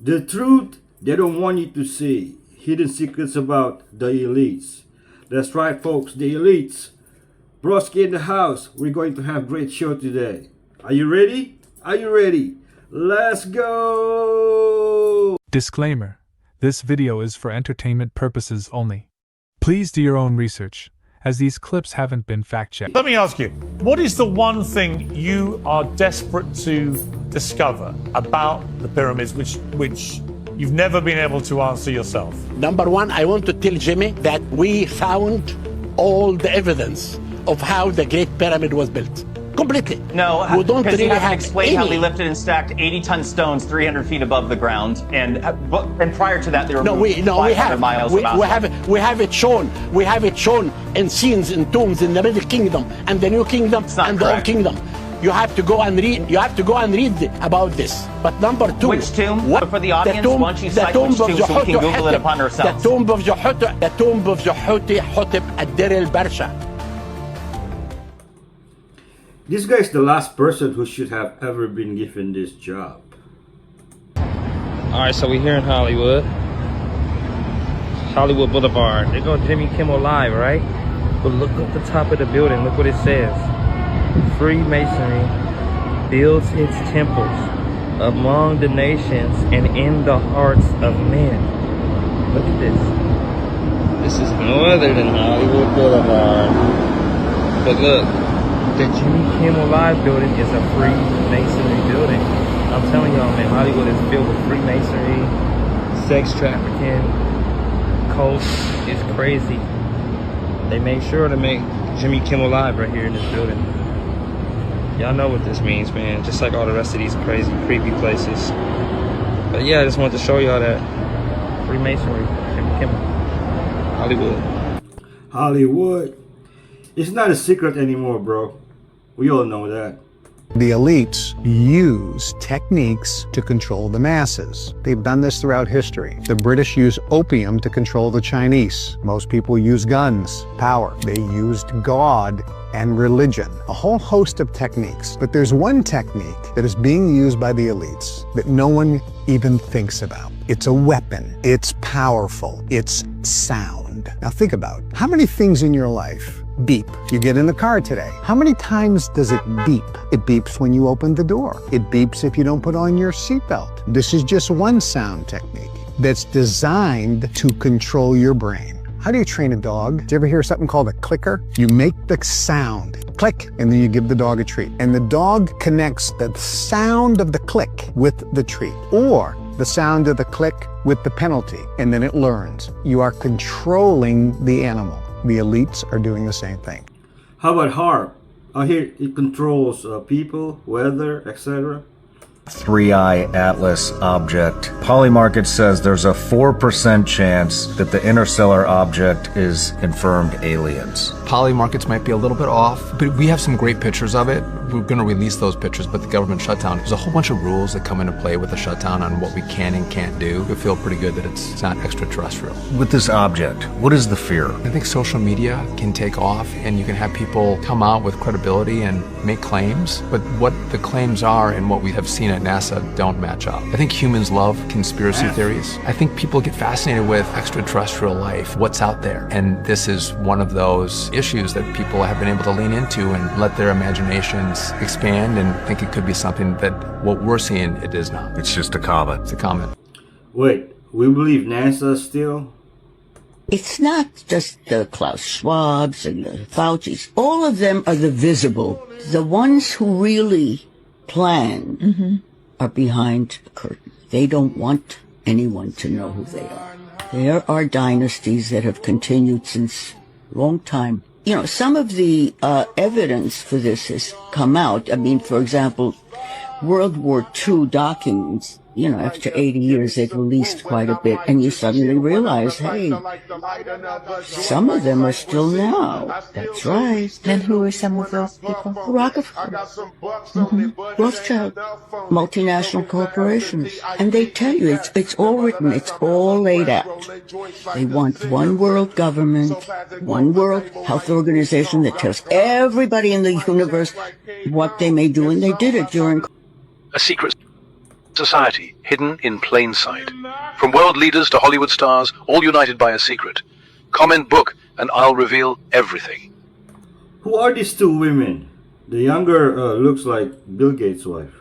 The truth they don't want you to see. Hidden secrets about the elites. That's right, folks, the elites. Broski in the house. We're going to have a great show today. Are you ready? Are you ready? Let's go! Disclaimer. This video is for entertainment purposes only. Please do your own research, as these clips haven't been fact-checked. Let me ask you, what is the one thing you are desperate to discover about the pyramids which you've never been able to answer yourself? Number one, I want to tell Jimmy that we found all the evidence of how the Great Pyramid was built. Completely. No, we don't because really you haven't have explained how they lifted and stacked 80-ton stones 300 feet above the ground, and prior to that they were 500 miles we have it shown. We have it shown in scenes in tombs in the Middle Kingdom and the New Kingdom and the Old Kingdom. You have to go and read. You have to go and read about this. But number two, which tomb? For the audience, why don't you cite which tomb so we can Google it upon ourselves? The tomb of Hotep at Deir el-Barsha. This guy is the last person who should have ever been given this job. Alright, so we're here in Hollywood. Hollywood Boulevard. There go Jimmy Kimmel Live, right? But look at the top of the building. Look what it says. Freemasonry builds its temples among the nations and in the hearts of men. Look at this. This is no other than Hollywood Boulevard. But look. The Jimmy Kimmel Live building is a Freemasonry building. I'm telling y'all, man, Hollywood is filled with Freemasonry, sex trafficking, cults. It's crazy. They made sure to make Jimmy Kimmel Live right here in this building. Y'all know what this means, man. Just like all the rest of these crazy, creepy places. But yeah, I just wanted to show y'all that Freemasonry, Jimmy Kimmel, Hollywood. Hollywood. It's not a secret anymore, bro. We all know that. The elites use techniques to control the masses. They've done this throughout history. The British used opium to control the Chinese. Most people use guns, power. They used God and religion. A whole host of techniques. But there's one technique that is being used by the elites that no one even thinks about. It's a weapon. It's powerful. It's sound. Now think about it. How many things in your life beep? You get in the car today. How many times does it beep? It beeps when you open the door. It beeps if you don't put on your seatbelt. This is just one sound technique that's designed to control your brain. How do you train a dog? Did you ever hear something called a clicker? You make the sound, click, and then you give the dog a treat. And the dog connects the sound of the click with the treat, or the sound of the click with the penalty, and then it learns. You are controlling the animal. The elites are doing the same thing. How about HARP? I hear it controls people, weather, etc. Three-eye Atlas object. Polymarket says there's a 4% chance that the interstellar object is confirmed aliens. Polymarkets might be a little bit off, but we have some great pictures of it. We're going to release those pictures, but the government shutdown, there's a whole bunch of rules that come into play with the shutdown on what we can and can't do. We feel pretty good that it's not extraterrestrial. With this object, what is the fear? I think social media can take off and you can have people come out with credibility and make claims, but what the claims are and what we have seen at NASA don't match up. I think humans love conspiracy theories. I think people get fascinated with extraterrestrial life, what's out there, and this is one of those issues that people have been able to lean into and let their imaginations expand and think it could be something that what we're seeing, it is not. It's just a comet. It's a comet. Wait, we believe NASA still? It's not just the Klaus Schwabs and the Faucis. All of them are the visible. The ones who really plan are behind the curtain. They don't want anyone to know who they are. There are dynasties that have continued since a long time. You know, some of the evidence for this has come out. I mean, for example, World War II documents, you know, after 80 years, they've released quite a bit, and you suddenly realize, hey, some of them are still now. That's right. And who are some of those people? Rockefeller, Rothschild, multinational corporations. And they tell you, it's all written, it's all laid out. They want one world government, one world health organization that tells everybody in the universe what they may do, and they did it during a secret society hidden in plain sight. From world leaders to Hollywood stars, all united by a secret. Comment book and I'll reveal everything. Who are these two women? The younger looks like Bill Gates' wife.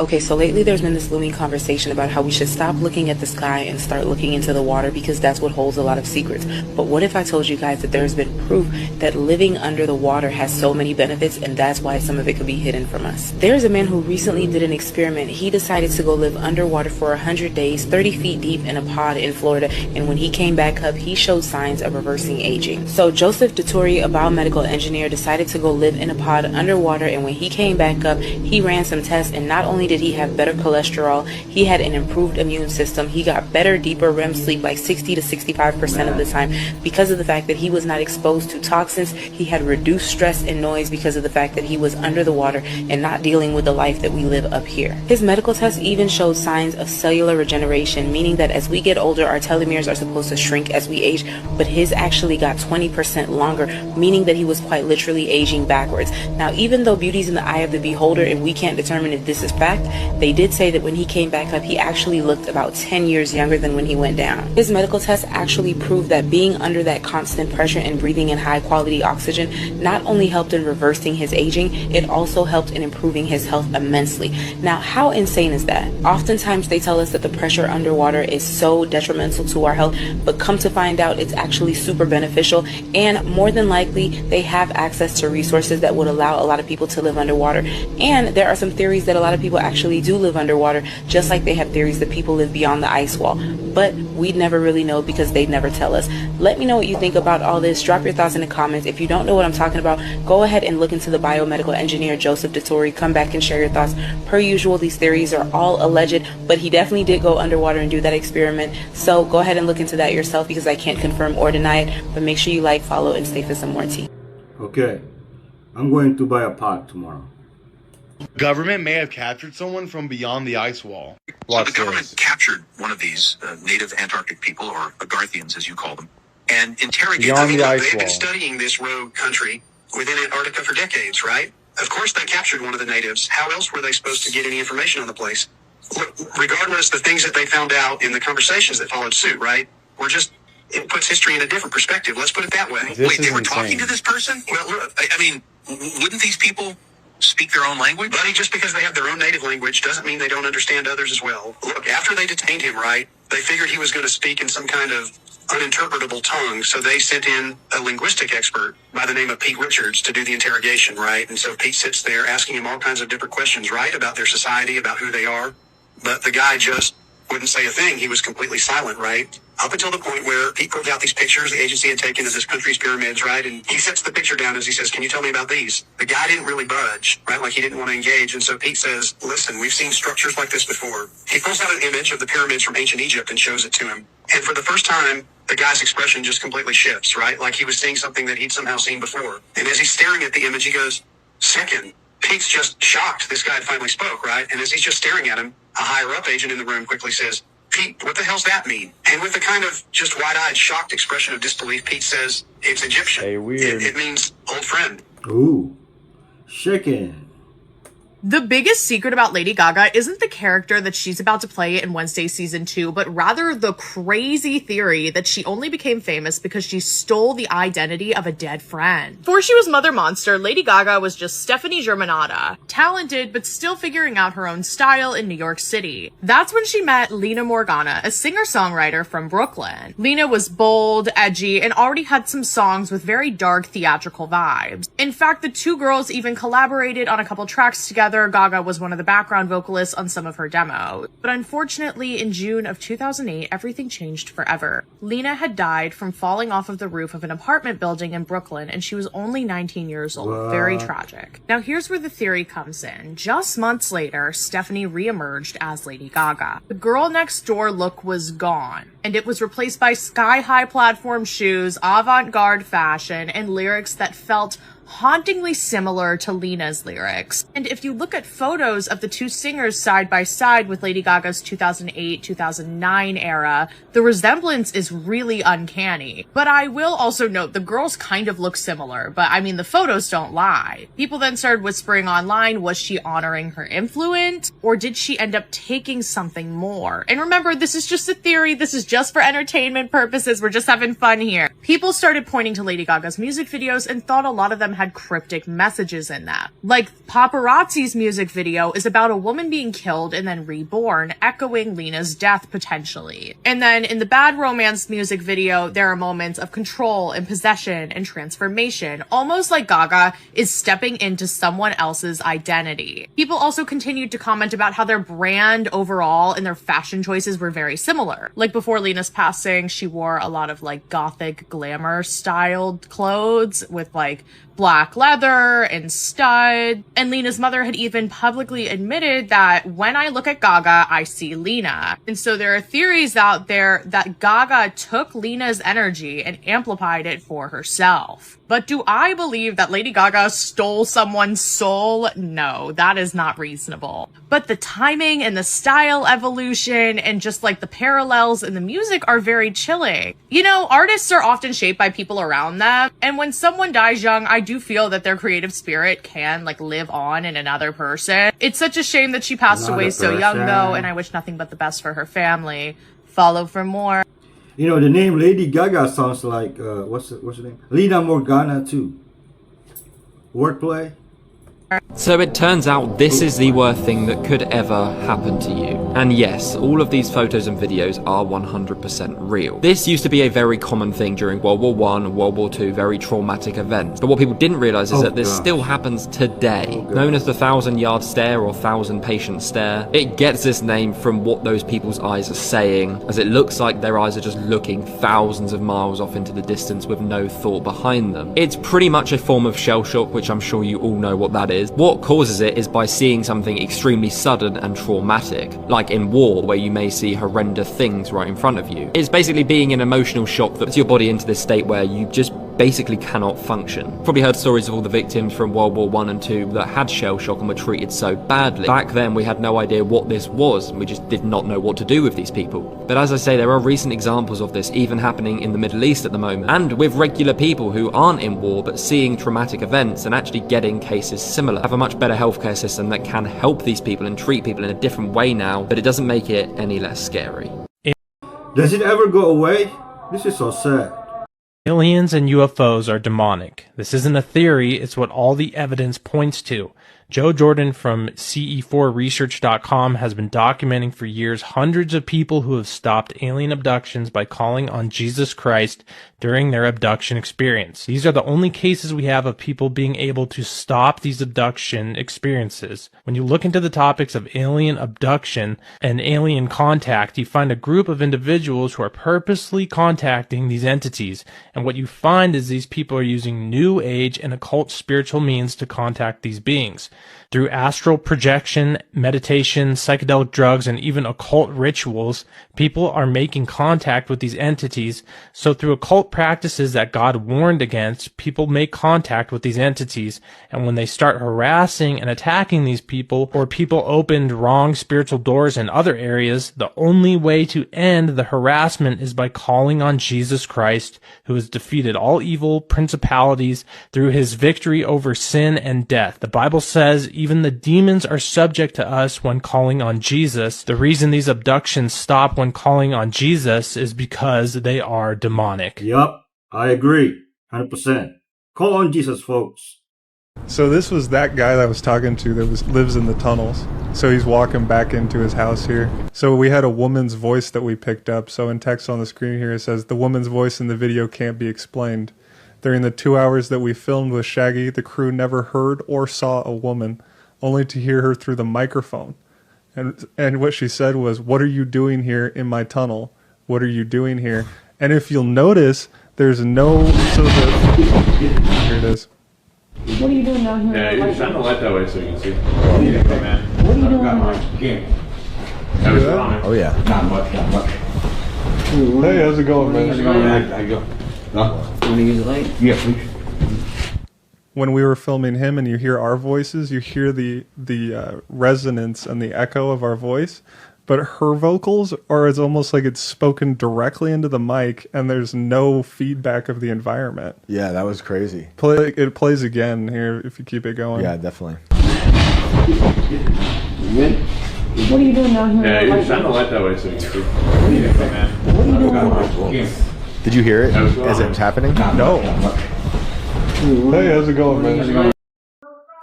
Okay, so lately there's been this looming conversation about how we should stop looking at the sky and start looking into the water because that's what holds a lot of secrets. But what if I told you guys that there's been proof that living under the water has so many benefits, and that's why some of it could be hidden from us? There's a man who recently did an experiment. He decided to go live underwater for 100 days, 30 feet deep in a pod in Florida, and when he came back up, he showed signs of reversing aging. So Joseph Dettori, a biomedical engineer, decided to go live in a pod underwater, and when he came back up, he ran some tests, and not only did he have better cholesterol, he had an improved immune system, he got better, deeper REM sleep, like 60 to 65% of the time, because of the fact that he was not exposed to toxins. He had reduced stress and noise because of the fact that he was under the water and not dealing with the life that we live up here. His medical tests even showed signs of cellular regeneration, meaning that as we get older, our telomeres are supposed to shrink as we age, but his actually got 20% longer, meaning that he was quite literally aging backwards. Now, even though beauty's in the eye of the beholder and we can't determine if this is fact, they did say that when he came back up, he actually looked about 10 years younger than when he went down. His medical tests actually proved that being under that constant pressure and breathing in high quality oxygen not only helped in reversing his aging, it also helped in improving his health immensely. Now, how insane is that? Oftentimes they tell us that the pressure underwater is so detrimental to our health, but come to find out it's actually super beneficial, and more than likely they have access to resources that would allow a lot of people to live underwater. And there are some theories that a lot of people actually do live underwater, just like they have theories that people live beyond the ice wall. But we'd never really know because they'd never tell us. Let me know what you think about all this. Drop your thoughts in the comments. If you don't know what I'm talking about, go ahead and look into the biomedical engineer Joseph Dettori. Come back and share your thoughts. Per usual, these theories are all alleged, but he definitely did go underwater and do that experiment. So go ahead and look into that yourself because I can't confirm or deny it. But make sure you like, follow, and stay for some more tea. Okay, I'm going to buy a pot tomorrow. Government may have captured someone from beyond the ice wall. So the government captured one of these native Antarctic people, or Agarthians as you call them, and interrogated them. They've been studying this rogue country within Antarctica for decades, right? Of course they captured one of the natives. How else were they supposed to get any information on the place? Look, regardless, the things that they found out in the conversations that followed suit, right, were just, it puts history in a different perspective. Let's put it that way. Wait, they were talking to this person? Well, look, I mean, wouldn't these people speak their own language? Buddy, just because they have their own native language doesn't mean they don't understand others as well. Look, after they detained him, right, they figured he was going to speak in some kind of uninterpretable tongue, so they sent in a linguistic expert by the name of Pete Richards to do the interrogation, right? And so Pete sits there asking him all kinds of different questions, right, about their society, about who they are. But the guy just wouldn't say a thing. He was completely silent, right? Up until the point where Pete pulled out these pictures the agency had taken of this country's pyramids, right? And he sets the picture down as he says, can you tell me about these? The guy didn't really budge, right? Like he didn't want to engage. And so Pete says, listen, we've seen structures like this before. He pulls out an image of the pyramids from ancient Egypt and shows it to him. And for the first time, the guy's expression just completely shifts, right? Like he was seeing something that he'd somehow seen before. And as he's staring at the image, he goes, second. Pete's just shocked this guy had finally spoke, right? And as he's just staring at him, a higher up agent in the room quickly says, Pete, what the hell's that mean? And with a kind of just wide-eyed, shocked expression of disbelief, Pete says, it's Egyptian. Hey, weird. It means old friend. Ooh, shaking. The biggest secret about Lady Gaga isn't the character that she's about to play in Wednesday season 2, but rather the crazy theory that she only became famous because she stole the identity of a dead friend. Before she was Mother Monster, Lady Gaga was just Stephanie Germanotta, talented but still figuring out her own style in New York City. That's when she met Lena Morgana, a singer-songwriter from Brooklyn. Lena was bold, edgy, and already had some songs with very dark theatrical vibes. In fact, the two girls even collaborated on a couple tracks together. Gaga was one of the background vocalists on some of her demos. But unfortunately, in June of 2008, everything changed forever. Lena had died from falling off of the roof of an apartment building in Brooklyn, and she was only 19 years old. Very tragic. Now here's where the theory comes in. Just months later, Stephanie re-emerged as Lady Gaga. The girl next door look was gone, and it was replaced by sky-high platform shoes, avant-garde fashion, and lyrics that felt hauntingly similar to Lena's lyrics. And if you look at photos of the two singers side by side with Lady Gaga's 2008-2009 era, the resemblance is really uncanny. But I will also note the girls kind of look similar, but I mean the photos don't lie. People then started whispering online, was she honoring her influence, or did she end up taking something more? And remember, this is just a theory, this is just for entertainment purposes, we're just having fun here. People started pointing to Lady Gaga's music videos and thought a lot of them had cryptic messages in them. Like, Paparazzi's music video is about a woman being killed and then reborn, echoing Lena's death potentially. And then in the Bad Romance music video, there are moments of control and possession and transformation, almost like Gaga is stepping into someone else's identity. People also continued to comment about how their brand overall and their fashion choices were very similar. Like, before Lena's passing, she wore a lot of like gothic glamour styled clothes with like black leather and stud. And Lena's mother had even publicly admitted that when I look at Gaga, I see Lena. And so there are theories out there that Gaga took Lena's energy and amplified it for herself. But do I believe that Lady Gaga stole someone's soul? No, that is not reasonable. But the timing and the style evolution and just like the parallels in the music are very chilling. You know, artists are often shaped by people around them. And when someone dies young, I do feel that their creative spirit can like live on in another person. It's such a shame that she passed away so young though, and I wish nothing but the best for her family. Follow for more. You know, the name Lady Gaga sounds like, what's her name? Lena Morgana too. Wordplay. So it turns out this is the worst thing that could ever happen to you. And yes, all of these photos and videos are 100% real. This used to be a very common thing during World War I and World War II, very traumatic events. But what people didn't realize is that this still happens today. Known as the 1,000-yard stare or 1,000-patient stare, it gets this name from what those people's eyes are saying, as it looks like their eyes are just looking thousands of miles off into the distance with no thought behind them. It's pretty much a form of shell shock, which I'm sure you all know what that is. What causes it is by seeing something extremely sudden and traumatic, like in war, where you may see horrendous things right in front of you. It's basically being an emotional shock that puts your body into this state where you just basically cannot function. Probably heard stories of all the victims from World War I and II that had shell shock and were treated so badly. Back then we had no idea what this was, and we just did not know what to do with these people. But as I say, there are recent examples of this even happening in the Middle East at the moment, and with regular people who aren't in war but seeing traumatic events and actually getting cases similar. Have a much better healthcare system that can help these people and treat people in a different way now, but it doesn't make it any less scary. Does it ever go away? This is so sad. Aliens and UFOs are demonic. This isn't a theory, it's what all the evidence points to. Joe Jordan from CE4Research.com has been documenting for years hundreds of people who have stopped alien abductions by calling on Jesus Christ during their abduction experience. These are the only cases we have of people being able to stop these abduction experiences. When you look into the topics of alien abduction and alien contact, you find a group of individuals who are purposely contacting these entities. And what you find is these people are using new age and occult spiritual means to contact these beings. Through astral projection, meditation, psychedelic drugs, and even occult rituals, people are making contact with these entities. So through occult practices that God warned against, people make contact with these entities. And when they start harassing and attacking these people, or people opened wrong spiritual doors in other areas, the only way to end the harassment is by calling on Jesus Christ, who has defeated all evil principalities through his victory over sin and death. The Bible says even the demons are subject to us when calling on Jesus. The reason these abductions stop when calling on Jesus is because they are demonic. Yup, I agree. 100%. Call on Jesus, folks. So this was that guy that I was talking to that lives in the tunnels. So he's walking back into his house here. So we had a woman's voice that we picked up. So in text on the screen here it says, the woman's voice in the video can't be explained. During the 2 hours that we filmed with Shaggy, the crew never heard or saw a woman, only to hear her through the microphone. And what she said was, what are you doing here in my tunnel? What are you doing here? And if you'll notice, there's no... Here it is. What are you doing down here? Yeah, you shine the light that way so you can see. What are you doing Oh yeah. Not much. Hey, how's it going, man? How's it going, man? How you go? You want to use the light? Yeah, please. when we were filming him and you hear our voices, you hear the resonance and the echo of our voice. But her vocals it's almost like it's spoken directly into the mic, and there's no feedback of the environment. Yeah, that was crazy. It plays again here if you keep it going. Yeah, definitely. What are you doing down here? Yeah, you shine the light that way so you can see. What are you doing? Did you hear it as it was happening? No. Hey, how's it going, man?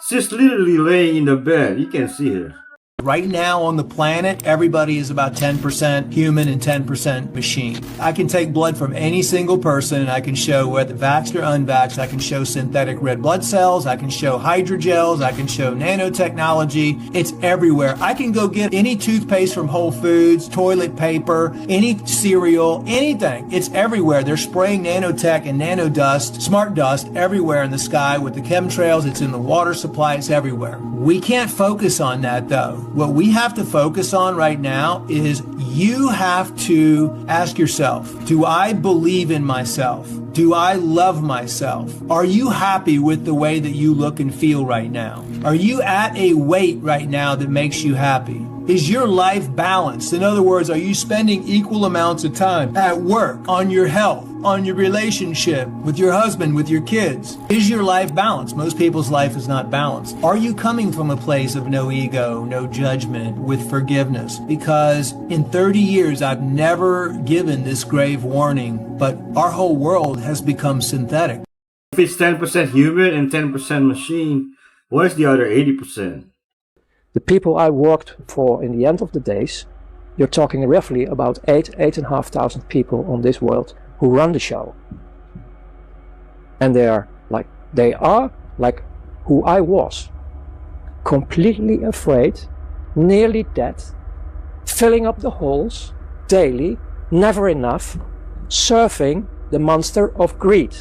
She's literally laying in the bed. You can see her. Right now on the planet, everybody is about 10% human and 10% machine. I can take blood from any single person and I can show whether vaxxed or unvaxxed. I can show synthetic red blood cells. I can show hydrogels. I can show nanotechnology. It's everywhere. I can go get any toothpaste from Whole Foods, toilet paper, any cereal, anything. It's everywhere. They're spraying nanotech and nanodust, smart dust everywhere in the sky with the chemtrails. It's in the water supply. It's everywhere. We can't focus on that though. What we have to focus on right now is you have to ask yourself, do I believe in myself? Do I love myself? Are you happy with the way that you look and feel right now? Are you at a weight right now that makes you happy? Is your life balanced? In other words, are you spending equal amounts of time at work, on your health, on your relationship, with your husband, with your kids? Is your life balanced? Most people's life is not balanced. Are you coming from a place of no ego, no judgment, with forgiveness? Because in 30 years, I've never given this grave warning, but our whole world has become synthetic. If it's 10% human and 10% machine, what is the other 80%? The people I worked for in the end of the days, you're talking roughly about 8,500 people on this world who run the show. And they are like who I was. Completely afraid, nearly dead, filling up the holes daily, never enough, surfing the monster of greed,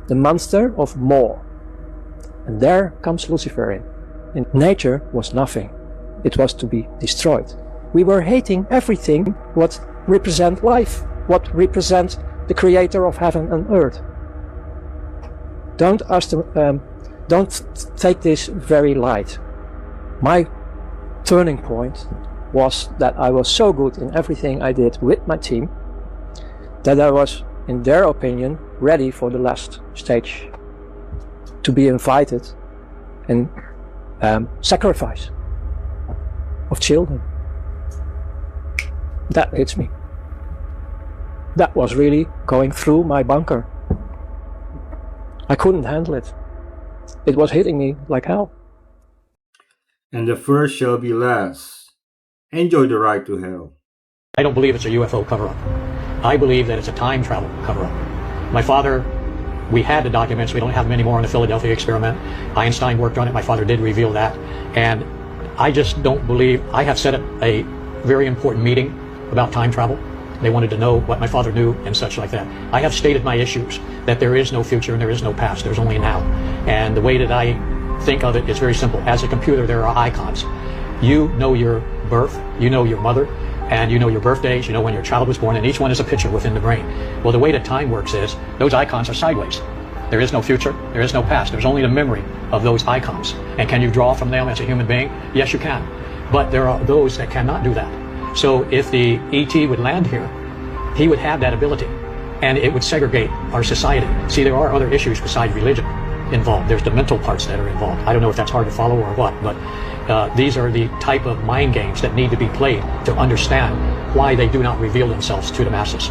the monster of more. And there comes Lucifer in. And nature was nothing. It was to be destroyed. We were hating everything what represents life, what represents the creator of heaven and earth. Don't take this very light. My turning point was that I was so good in everything I did with my team that I was, in their opinion, ready for the last stage, to be invited and sacrifice of children. That hits me. That was really going through my bunker. I couldn't handle it. It was hitting me like hell. And the first shall be last. Enjoy the ride to hell. I don't believe it's a UFO cover-up. I believe that it's a time travel cover-up. My father, we had the documents, we don't have them anymore in the Philadelphia experiment. Einstein worked on it, my father did reveal that. And I just don't believe, I have set up a very important meeting about time travel. They wanted to know what my father knew and such like that. I have stated my issues, that there is no future and there is no past, there's only now. And the way that I think of it is very simple. As a computer, there are icons. You know your birth, you know your mother, and you know your birthdays, you know when your child was born, and each one is a picture within the brain. Well, the way that time works is, those icons are sideways. There is no future, there is no past, there's only the memory of those icons. And can you draw from them as a human being? Yes, you can. But there are those that cannot do that. So if the ET would land here, he would have that ability, and it would segregate our society. See, there are other issues besides religion involved. There's the mental parts that are involved. I don't know if that's hard to follow or what, but these are the type of mind games that need to be played to understand why they do not reveal themselves to the masses.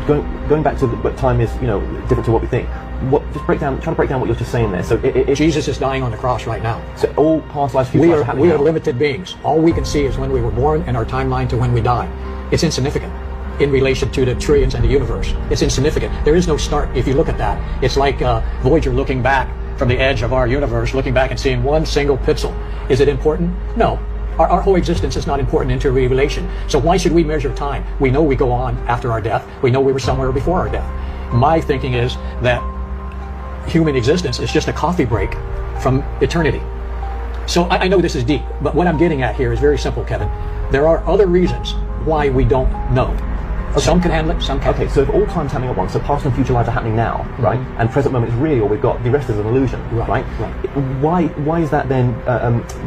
Going back to what time is, different to what we think. Try to break down what you're just saying there. So Jesus is dying on the cross right now. So all past lives, future lives are happening We now. are limited beings. All we can see is when we were born and our timeline to when we die. It's insignificant in relation to the trillions and the universe. It's insignificant. There is no start. If you look at that, it's like Voyager looking back from the edge of our universe, looking back and seeing one single pixel. Is it important? No. Our whole existence is not important into relation. So why should we measure time? We know we go on after our death. We know we were somewhere before our death. My thinking is that human existence is just a coffee break from eternity. So I know this is deep, but what I'm getting at here is very simple, Kevin. There are other reasons why we don't know. Some can handle it, some can't. Okay, so if all time's happening at once, so past and future lives are happening now, right? And present moment is real, we've got the rest is an illusion, right? Why is that then,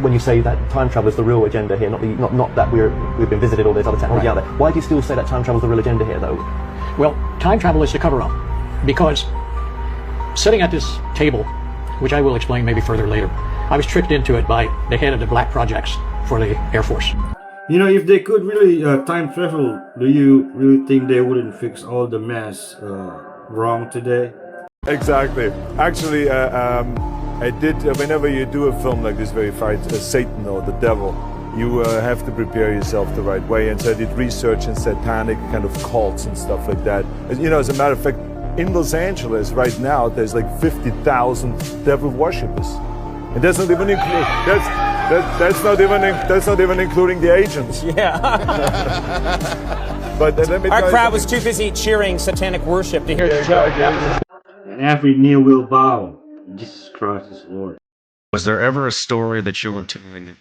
when you say that time travel is the real agenda here, not that we've been visited or there's other technology out there, why do you still say that time travel is the real agenda here, though? Well, time travel is the cover-up, because sitting at this table, which I will explain maybe further later, I was tricked into it by the head of the black projects for the Air Force. You know, if they could really time travel, do you really think they wouldn't fix all the mess wrong today? Exactly. Actually, I did. Whenever you do a film like this, where you fight Satan or the devil, you have to prepare yourself the right way. And so I did research in satanic kind of cults and stuff like that. You know, as a matter of fact, in Los Angeles right now, there's like 50,000 devil worshippers, and that's not even that's not even including the agents. Yeah. But let me Our tell crowd you was too busy cheering satanic worship to hear the joke. And every knee will bow. Jesus Christ is Lord. Was there ever a story that you were telling?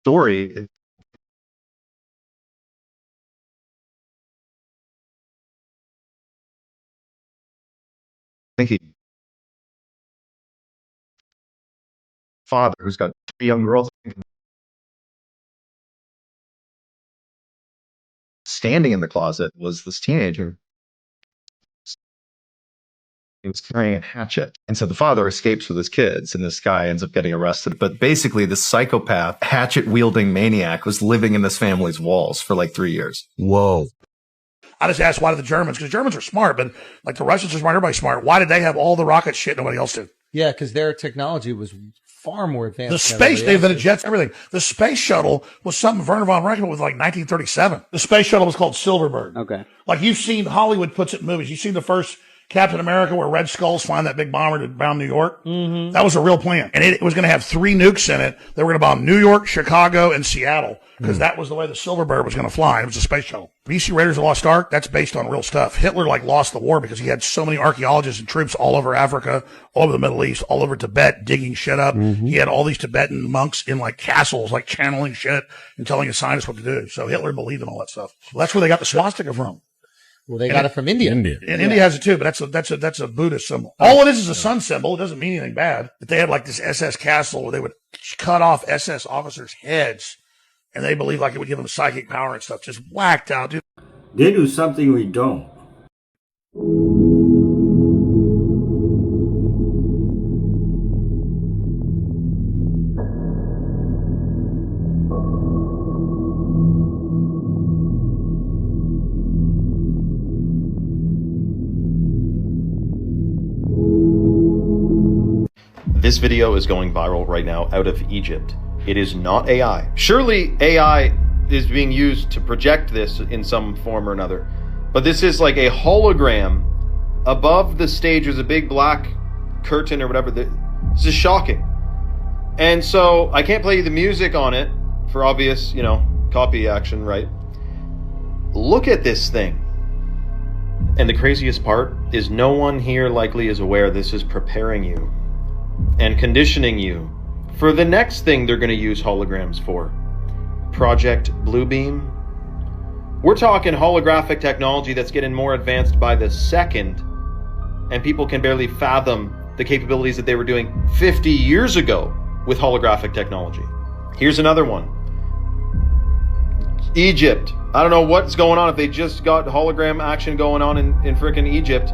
Story. I think he father who's got 3 young girls standing in the closet was this teenager. He was carrying a hatchet. And so the father escapes with his kids, and this guy ends up getting arrested. But basically, the psychopath, hatchet-wielding maniac was living in this family's walls for like 3 years. Whoa. I just asked why did the Germans, because Germans are smart, but like the Russians are smart, everybody's smart. Why did they have all the rocket shit nobody else did? Yeah, because their technology was far more advanced. The space, they invented jets, everything. The space shuttle was something Werner von Braun was like 1937. The space shuttle was called Silverbird. Okay. Like you've seen, Hollywood puts it in movies. You've seen the first Captain America where Red Skull's flying that big bomber to bomb New York. Mm-hmm. That was a real plan. And it was going to have 3 nukes in it. They were going to bomb New York, Chicago, and Seattle because that was the way the Silverbird was going to fly. It was a space shuttle. BC Raiders of the Lost Ark, that's based on real stuff. Hitler lost the war because he had so many archaeologists and troops all over Africa, all over the Middle East, all over Tibet, digging shit up. Mm-hmm. He had all these Tibetan monks in castles, channeling shit and telling his scientists what to do. So Hitler believed in all that stuff. So that's where they got the swastika from. Well, they got it from India. And India has it too, but that's a Buddhist symbol. All it is a sun symbol. It doesn't mean anything bad. But they had this SS castle where they would cut off SS officers' heads, and they believed it would give them psychic power and stuff. Just whacked out, dude. They do something we don't. This video is going viral right now out of Egypt. It is not AI. Surely AI is being used to project this in some form or another. But this is like a hologram. Above the stage is a big black curtain or whatever. This is shocking. And so I can't play you the music on it for obvious, copy action, right? Look at this thing. And the craziest part is no one here likely is aware this is preparing you and conditioning you for the next thing they're going to use holograms for. Project Bluebeam. We're talking holographic technology that's getting more advanced by the second, and people can barely fathom the capabilities that they were doing 50 years ago with holographic technology. Here's another one. Egypt. I don't know what's going on, if they just got hologram action going on in frickin' Egypt,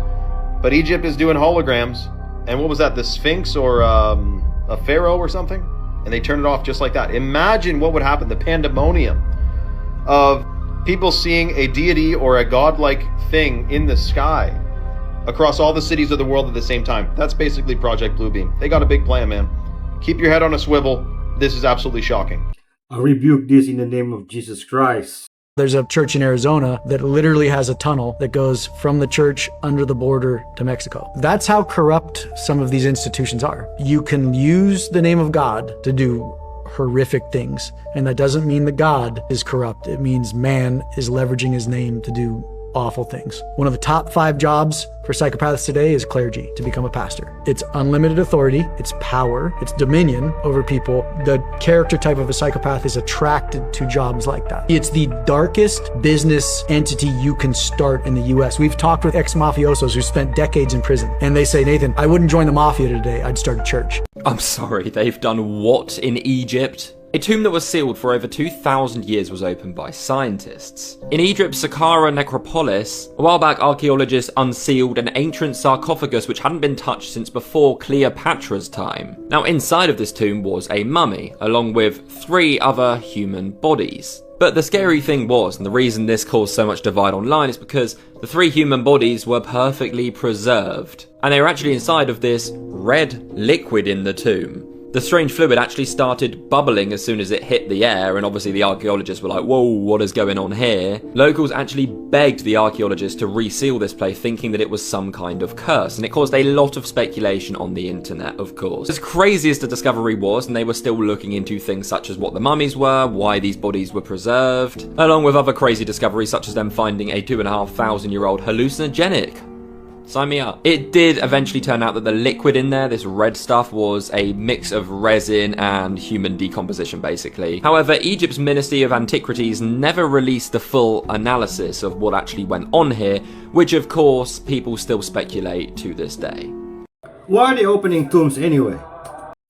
but Egypt is doing holograms. And what was that, the Sphinx or a pharaoh or something? And they turned it off just like that. Imagine what would happen, the pandemonium of people seeing a deity or a godlike thing in the sky across all the cities of the world at the same time. That's basically Project Bluebeam. They got a big plan, man. Keep your head on a swivel. This is absolutely shocking. I rebuke this in the name of Jesus Christ. There's a church in Arizona that literally has a tunnel that goes from the church under the border to Mexico. That's how corrupt some of these institutions are. You can use the name of God to do horrific things, and that doesn't mean that God is corrupt. It means man is leveraging his name to do awful things. One of the top 5 jobs for psychopaths today is clergy, to become a pastor. It's unlimited authority, it's power, it's dominion over people. The character type of a psychopath is attracted to jobs like that. It's the darkest business entity you can start in the US. We've talked with ex-mafiosos who spent decades in prison, and they say, Nathan, I wouldn't join the mafia today, I'd start a church. I'm sorry, they've done what in Egypt? A tomb that was sealed for over 2,000 years was opened by scientists. In Egypt's Saqqara necropolis, a while back archaeologists unsealed an ancient sarcophagus which hadn't been touched since before Cleopatra's time. Now inside of this tomb was a mummy, along with 3 other human bodies. But the scary thing was, and the reason this caused so much divide online, is because the 3 human bodies were perfectly preserved. And they were actually inside of this red liquid in the tomb. The strange fluid actually started bubbling as soon as it hit the air, and obviously the archaeologists were like, whoa, what is going on here? Locals actually begged the archaeologists to reseal this place, thinking that it was some kind of curse, and it caused a lot of speculation on the internet, of course. As crazy as the discovery was, and they were still looking into things such as what the mummies were, why these bodies were preserved, along with other crazy discoveries such as them finding a 2,500-year-old hallucinogenic. Sign me up. It did eventually turn out that the liquid in there, this red stuff, was a mix of resin and human decomposition, basically. However, Egypt's Ministry of Antiquities never released the full analysis of what actually went on here, which of course people still speculate to this day. Why are they opening tombs anyway?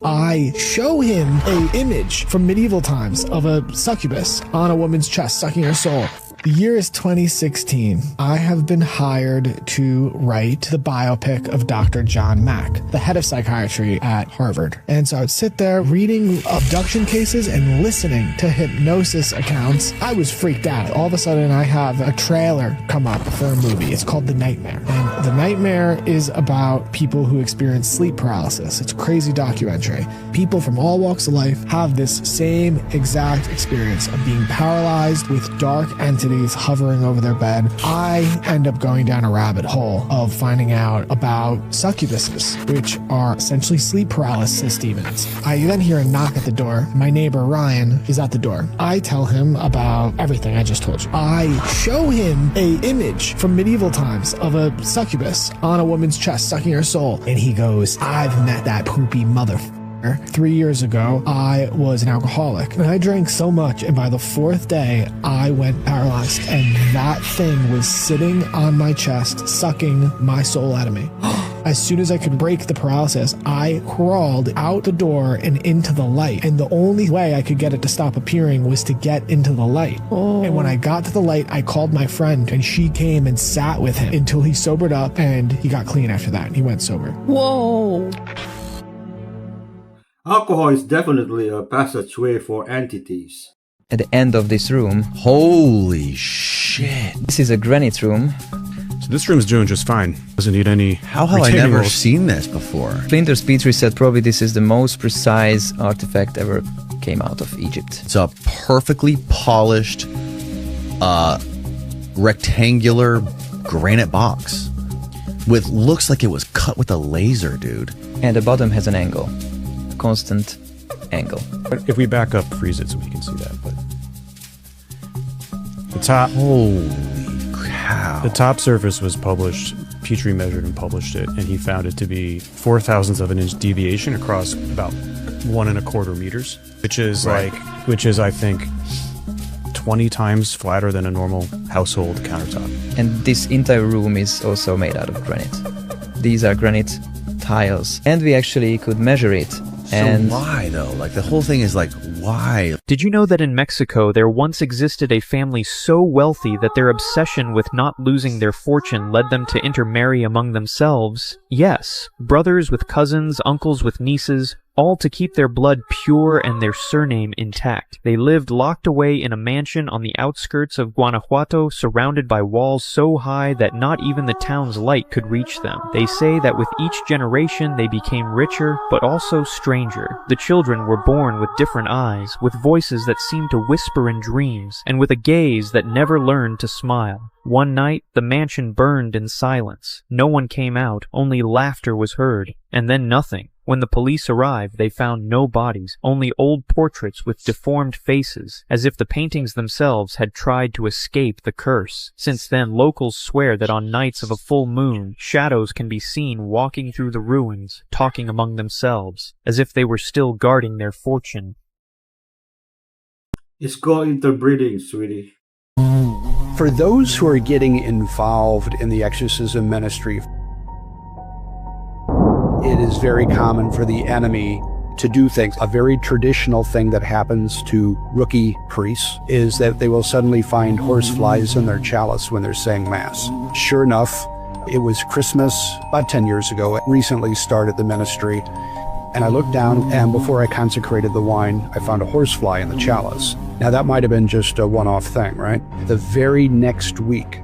I show him an image from medieval times of a succubus on a woman's chest sucking her soul. The year is 2016. I have been hired to write the biopic of Dr. John Mack, the head of psychiatry at Harvard. And so I would sit there reading abduction cases and listening to hypnosis accounts. I was freaked out. All of a sudden I have a trailer come up for a movie. It's called The Nightmare. And The Nightmare is about people who experience sleep paralysis. It's a crazy documentary. People from all walks of life have this same exact experience of being paralyzed with dark entities hovering over their bed. I end up going down a rabbit hole of finding out about succubuses, which are essentially sleep paralysis demons. I then hear a knock at the door. My neighbor Ryan is at the door. I tell him about everything I just told you. I show him an image from medieval times of a succubus on a woman's chest sucking her soul. And he goes, I've met that poopy motherfucker. 3 years ago, I was an alcoholic and I drank so much, and by the 4th day, I went paralyzed, and that thing was sitting on my chest, sucking my soul out of me. As soon as I could break the paralysis, I crawled out the door and into the light, and the only way I could get it to stop appearing was to get into the light. And when I got to the light, I called my friend, and she came and sat with him until he sobered up, and he got clean after that. He went sober. Whoa. Alcohol is definitely a passageway for entities. At the end of this room. Holy shit. This is a granite room. So this room's doing just fine. Doesn't need any. How have I never seen this before? Flinders Petrie said probably this is the most precise artifact ever came out of Egypt. It's a perfectly polished, rectangular granite box with looks like it was cut with a laser, dude. And the bottom has an angle. Constant angle. If we back up, freeze it so we can see that. But the top, holy cow! The top surface was published. Petrie measured and published it, and he found it to be 0.004 of an inch deviation across about 1.25 meters, which is I think 20 times flatter than a normal household countertop. And this entire room is also made out of granite. These are granite tiles, and we actually could measure it. And so why though? Like the whole thing is like, why? Did you know that in Mexico there once existed a family so wealthy that their obsession with not losing their fortune led them to intermarry among themselves? Yes, brothers with cousins, uncles with nieces, all to keep their blood pure and their surname intact. They lived locked away in a mansion on the outskirts of Guanajuato, surrounded by walls so high that not even the town's light could reach them. They say that with each generation they became richer, but also stranger. The children were born with different eyes, with voices that seemed to whisper in dreams, and with a gaze that never learned to smile. One night, the mansion burned in silence. No one came out, only laughter was heard, and then nothing. When the police arrived, they found no bodies, only old portraits with deformed faces, as if the paintings themselves had tried to escape the curse. Since then, locals swear that on nights of a full moon, shadows can be seen walking through the ruins, talking among themselves, as if they were still guarding their fortune. It's called interbreeding, sweetie. For those who are getting involved in the exorcism ministry, it is very common for the enemy to do things. A very traditional thing that happens to rookie priests is that they will suddenly find horseflies in their chalice when they're saying Mass. Sure enough, it was Christmas about 10 years ago. I recently started the ministry, and I looked down, and before I consecrated the wine, I found a horsefly in the chalice. Now, that might have been just a one-off thing, right? The very next week,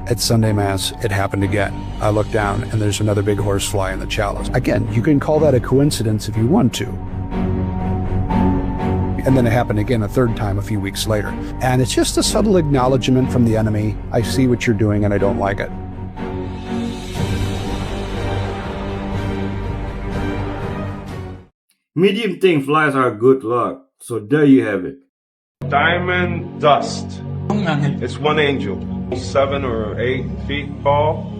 at Sunday Mass, it happened again. I looked down, and there's another big horsefly in the chalice. Again, you can call that a coincidence if you want to. And then it happened again a third time a few weeks later. And it's just a subtle acknowledgement from the enemy. I see what you're doing, and I don't like it. Medium thing flies are good luck. So there you have it. Diamond dust. It's one angel, 7 or 8 feet tall.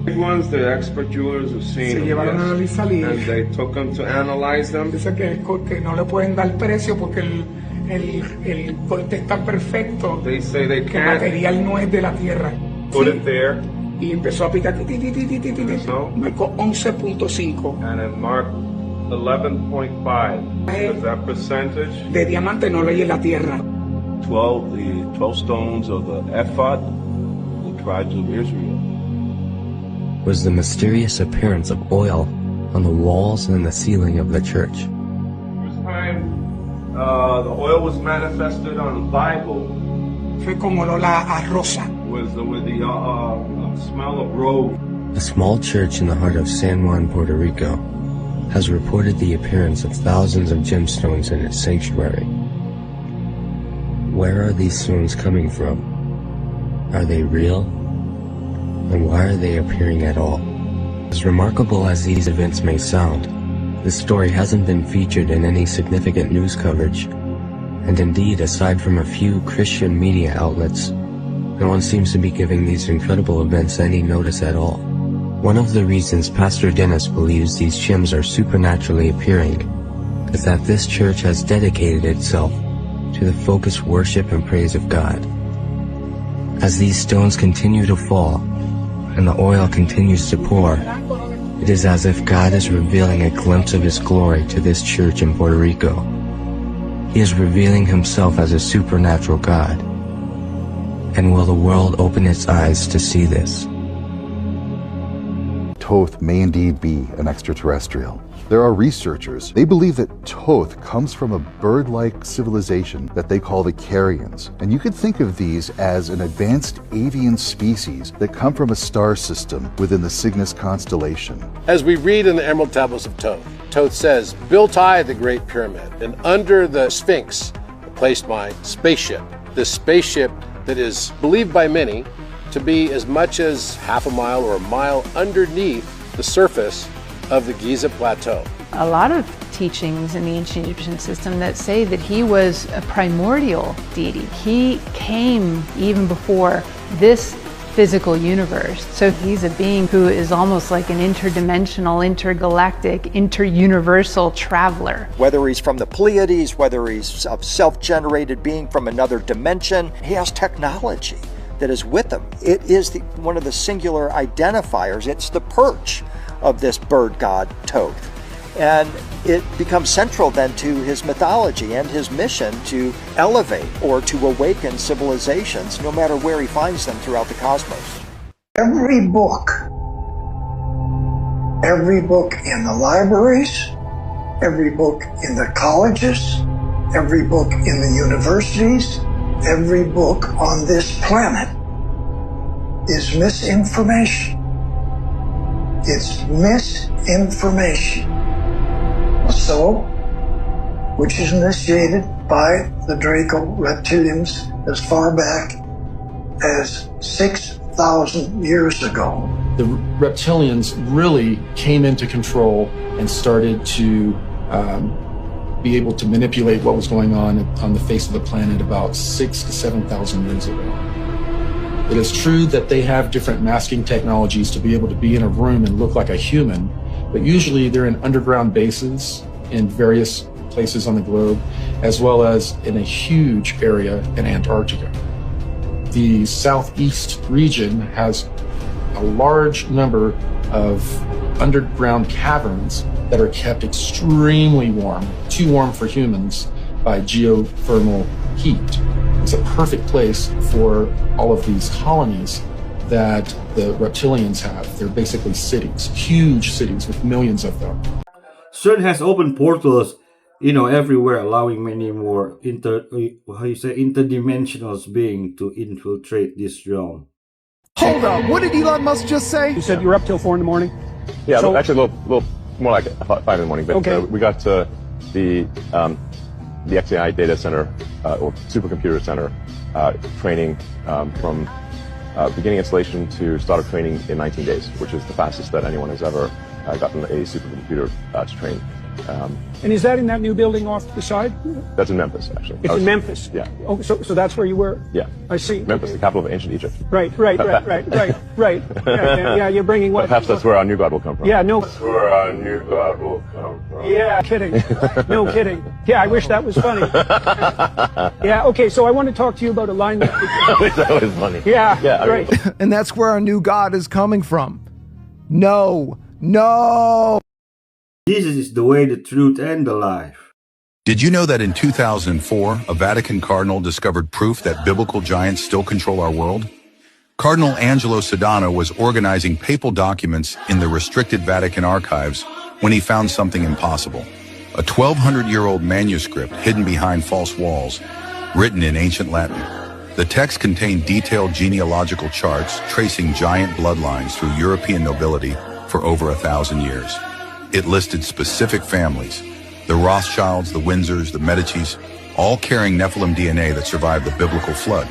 Big ones, the expert jewelers have seen them, yes. And they took them to analyze them. Dice que no le pueden dar precio porque el corte está perfecto. They say they que can't. El material no es de la tierra. Put it there. Y empezó a picar. Marcó 11.5. And it marked 11.5. Is that percentage? De diamante no leí en la tierra. 12 stones of the ephod, the tribes of Israel. Was the mysterious appearance of oil on the walls and the ceiling of the church. First time the oil was manifested on the Bible. Fue como olor a rosa. Was with the smell of rose. A small church in the heart of San Juan, Puerto Rico, has reported the appearance of thousands of gemstones in its sanctuary. Where are these stones coming from? Are they real? And why are they appearing at all? As remarkable as these events may sound, this story hasn't been featured in any significant news coverage, and indeed, aside from a few Christian media outlets, no one seems to be giving these incredible events any notice at all. One of the reasons Pastor Dennis believes these gems are supernaturally appearing is that this church has dedicated itself to the focused worship and praise of God. As these stones continue to fall, and the oil continues to pour, it is as if God is revealing a glimpse of His glory to this church in Puerto Rico. He is revealing Himself as a supernatural God. And will the world open its eyes to see this? Thoth may indeed be an extraterrestrial. There are researchers. They believe that Thoth comes from a bird-like civilization that they call the Carians. And you could think of these as an advanced avian species that come from a star system within the Cygnus constellation. As we read in the Emerald Tablets of Thoth, Thoth says, "Built I the Great Pyramid, and under the Sphinx placed my spaceship." This spaceship that is believed by many to be as much as half a mile or a mile underneath the surface of the Giza Plateau. A lot of teachings in the ancient Egyptian system that say that he was a primordial deity. He came even before this physical universe. So he's a being who is almost like an interdimensional, intergalactic, interuniversal traveler. Whether he's from the Pleiades, whether he's a self-generated being from another dimension, he has technology that is with him. It is one of the singular identifiers. It's the perch of this bird god Thoth. And it becomes central then to his mythology and his mission to elevate or to awaken civilizations no matter where he finds them throughout the cosmos. Every book in the libraries, every book in the colleges, every book in the universities, every book on this planet is misinformation. It's misinformation. So, which is initiated by the Draco reptilians as far back as 6,000 years ago. The reptilians really came into control and started to be able to manipulate what was going on the face of the planet about 6,000 to 7,000 years ago. It is true that they have different masking technologies to be able to be in a room and look like a human, but usually they're in underground bases in various places on the globe, as well as in a huge area in Antarctica. The southeast region has a large number of underground caverns that are kept extremely warm, too warm for humans, by geothermal heat. It's a perfect place for all of these colonies that the reptilians have. They're basically cities, huge cities with millions of them. CERN has opened portals, everywhere, allowing many more interdimensional beings to infiltrate this realm. Hold up, what did Elon Musk just say? You said you were up till 4 in the morning? Yeah, so, actually a little more like 5 in the morning. But okay. We got to the XAI data center, or supercomputer center, training from beginning installation to start of training in 19 days, which is the fastest that anyone has ever gotten a supercomputer to train. And is that in that new building off the side? That's in Memphis, actually. It's in Memphis? Yeah. Oh, so that's where you were? Yeah. I see. Memphis, the capital of ancient Egypt. Right. Yeah, you're bringing what? Perhaps that's where our new God will come from. Yeah, no. That's where our new God will come from. Yeah, kidding. No kidding. Yeah, I wish that was funny. Yeah, okay, so I want to talk to you about alignment. I wish that was funny. Yeah, right. And that's where our new God is coming from. No. Jesus is the way, the truth, and the life. Did you know that in 2004, a Vatican cardinal discovered proof that biblical giants still control our world? Cardinal Angelo Sedano was organizing papal documents in the restricted Vatican archives when he found something impossible. A 1,200-year-old manuscript hidden behind false walls, written in ancient Latin. The text contained detailed genealogical charts tracing giant bloodlines through European nobility for over 1,000 years. It listed specific families, the Rothschilds, the Windsors, the Medicis, all carrying Nephilim DNA that survived the biblical flood.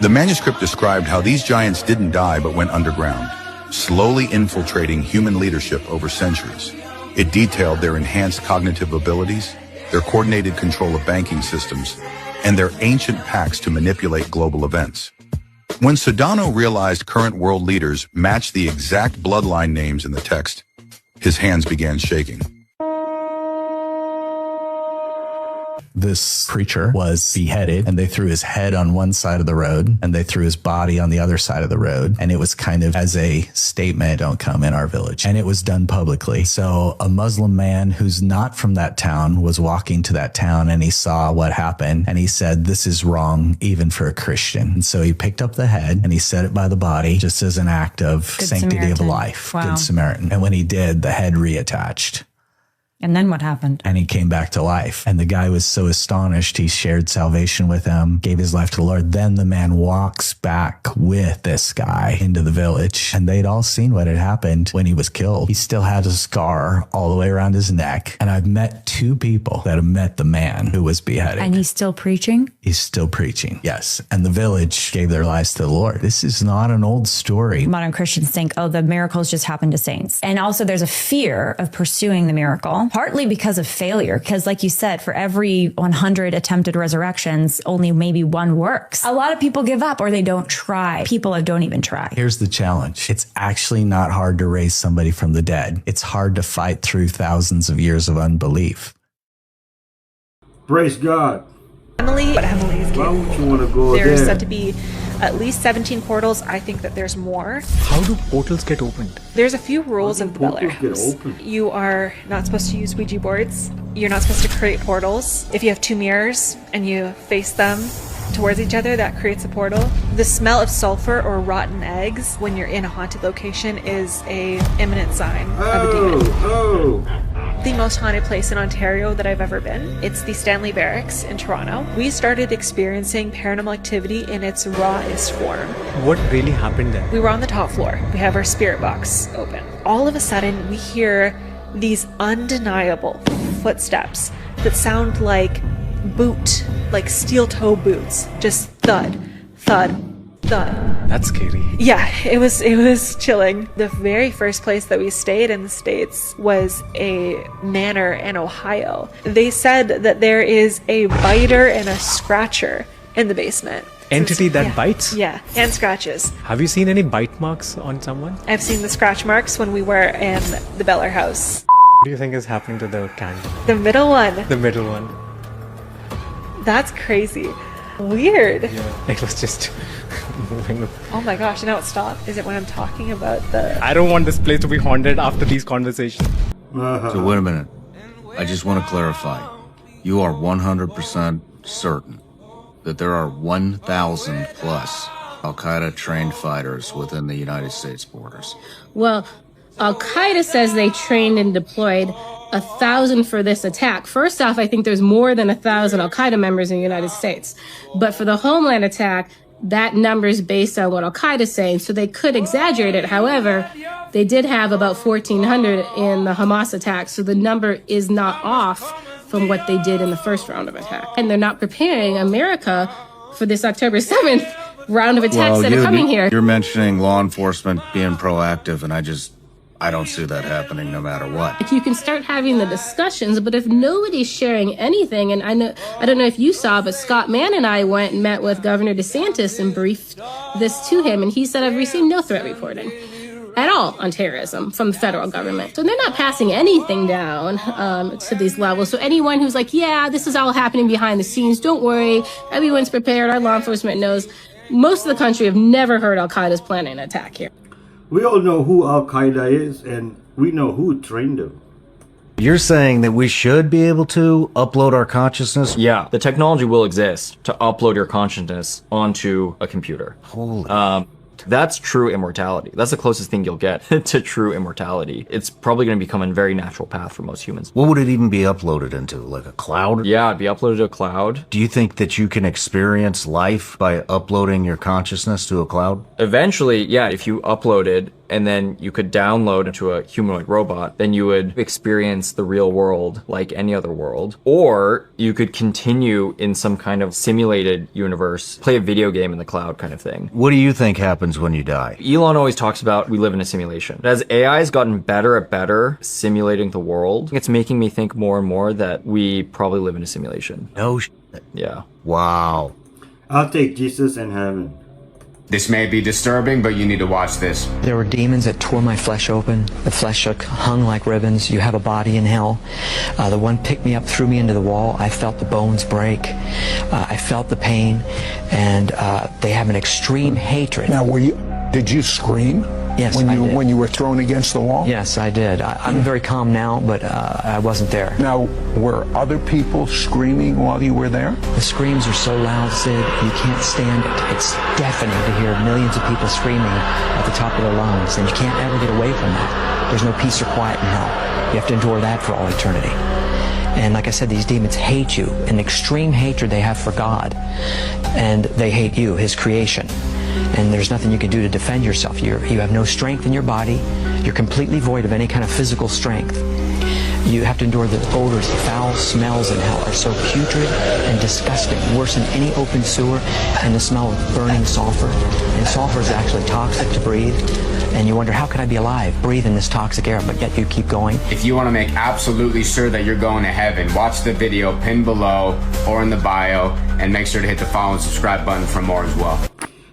The manuscript described how these giants didn't die but went underground, slowly infiltrating human leadership over centuries. It detailed their enhanced cognitive abilities, their coordinated control of banking systems, and their ancient pacts to manipulate global events. When Sedano realized current world leaders matched the exact bloodline names in the text, his hands began shaking. This preacher was beheaded, and they threw his head on one side of the road and they threw his body on the other side of the road. And it was kind of as a statement, don't come in our village. And it was done publicly. So a Muslim man who's not from that town was walking to that town, and he saw what happened, and he said, this is wrong even for a Christian. And so he picked up the head and he set it by the body just as an act of Good sanctity Samaritan. of life. Wow. Good Samaritan. And when he did, the head reattached. And then what happened? And he came back to life. And the guy was so astonished, he shared salvation with him, gave his life to the Lord. Then the man walks back with this guy into the village. And they'd all seen what had happened when he was killed. He still had a scar all the way around his neck. And I've met 2 people that have met the man who was beheaded. And he's still preaching? He's still preaching, yes. And the village gave their lives to the Lord. This is not an old story. Modern Christians think, oh, the miracles just happen to saints. And also there's a fear of pursuing the miracle, partly because of failure. Because like you said, for every 100 attempted resurrections, only maybe 1 works. A lot of people give up or they don't try. People don't even try. Here's the challenge. It's actually not hard to raise somebody from the dead. It's hard to fight through thousands of years of unbelief. Praise God. Emily, what Emily is Why would you want to go There's there? said to be at least 17 portals. I think that there's more. How do portals get opened? There's a few rules of the Bel Air Portals House. get open. You are not supposed to use Ouija boards. You're not supposed to create portals. If you have 2 mirrors and you face them towards each other, that creates a portal. The smell of sulfur or rotten eggs when you're in a haunted location is a imminent sign of a demon. The most haunted place in Ontario that I've ever been. It's the Stanley Barracks in Toronto. We started experiencing paranormal activity in its rawest form. What really happened there? We were on the top floor. We have our spirit box open. All of a sudden, we hear these undeniable footsteps that sound like boot, like steel toe boots. Just thud, thud, Done. That's scary. Yeah, it was chilling. The very first place that we stayed in the States was a manor in Ohio. They said that there is a biter and a scratcher in the basement. Entity that bites? Yeah, and scratches. Have you seen any bite marks on someone? I've seen the scratch marks when we were in the Beller house. What do you think is happening to the candle? The middle one. The middle one. That's crazy. Weird. Yeah, it was just moving. Oh my gosh, now it stopped. Is it when I'm talking about the... I don't want this place to be haunted after these conversations. So wait a minute. I just want to clarify. You are 100% certain that there are 1,000 plus Al-Qaeda trained fighters within the United States borders. Well, Al-Qaeda says they trained and deployed 1,000 for this attack. First off, I think there's more than 1,000 Al-Qaeda members in the United States. But for the Homeland attack, that number is based on what Al-Qaeda is saying, so they could exaggerate it. However, they did have about 1,400 in the Hamas attack, so the number is not off from what they did in the first round of attack. And they're not preparing America for this October 7th round of attacks that are coming here. You're mentioning law enforcement being proactive, and I don't see that happening no matter what. Like, you can start having the discussions, but if nobody's sharing anything, and I don't know if you saw, but Scott Mann and I went and met with Governor DeSantis and briefed this to him, and he said, I've received no threat reporting at all on terrorism from the federal government. So they're not passing anything down to these levels. So anyone who's like, yeah, this is all happening behind the scenes, don't worry, everyone's prepared, our law enforcement knows. Most of the country have never heard Al-Qaeda's planning an attack here. We all know who Al-Qaeda is, and we know who trained them. You're saying that we should be able to upload our consciousness? Yeah, the technology will exist to upload your consciousness onto a computer. Holy. That's true immortality. That's the closest thing you'll get to true immortality. It's probably going to become a very natural path for most humans. What would it even be uploaded into? Like a cloud? Yeah, it'd be uploaded to a cloud. Do you think that you can experience life by uploading your consciousness to a cloud? Eventually, yeah, if you uploaded and then you could download into a humanoid robot, then you would experience the real world like any other world. Or you could continue in some kind of simulated universe, play a video game in the cloud kind of thing. What do you think happens when you die? Elon always talks about we live in a simulation. As AI has gotten better at simulating the world, it's making me think more and more that we probably live in a simulation. No shit. Yeah. Wow. I'll take Jesus and heaven. This may be disturbing, but you need to watch this. There were demons that tore my flesh open. The flesh hung like ribbons. You have a body in hell. The one picked me up, threw me into the wall. I felt the bones break. I felt the pain, and they have an extreme hatred. Now, did you scream? Yes, when you were thrown against the wall? Yes, I did. I'm very calm now, but I wasn't there. Now, were other people screaming while you were there? The screams are so loud, Sid, you can't stand it. It's deafening to hear millions of people screaming at the top of their lungs, and you can't ever get away from that. There's no peace or quiet in hell. You have to endure that for all eternity. And like I said, these demons hate you, an extreme hatred they have for God, and they hate you, His creation. And there's nothing you can do to defend yourself. You have no strength in your body. You're completely void of any kind of physical strength. You have to endure the odors, the foul smells in hell are so putrid and disgusting, worse than any open sewer, and the smell of burning sulfur. And sulfur is actually toxic to breathe. And you wonder, how could I be alive, breathing this toxic air, but yet you keep going? If you want to make absolutely sure that you're going to heaven, watch the video pinned below or in the bio, and make sure to hit the follow and subscribe button for more as well.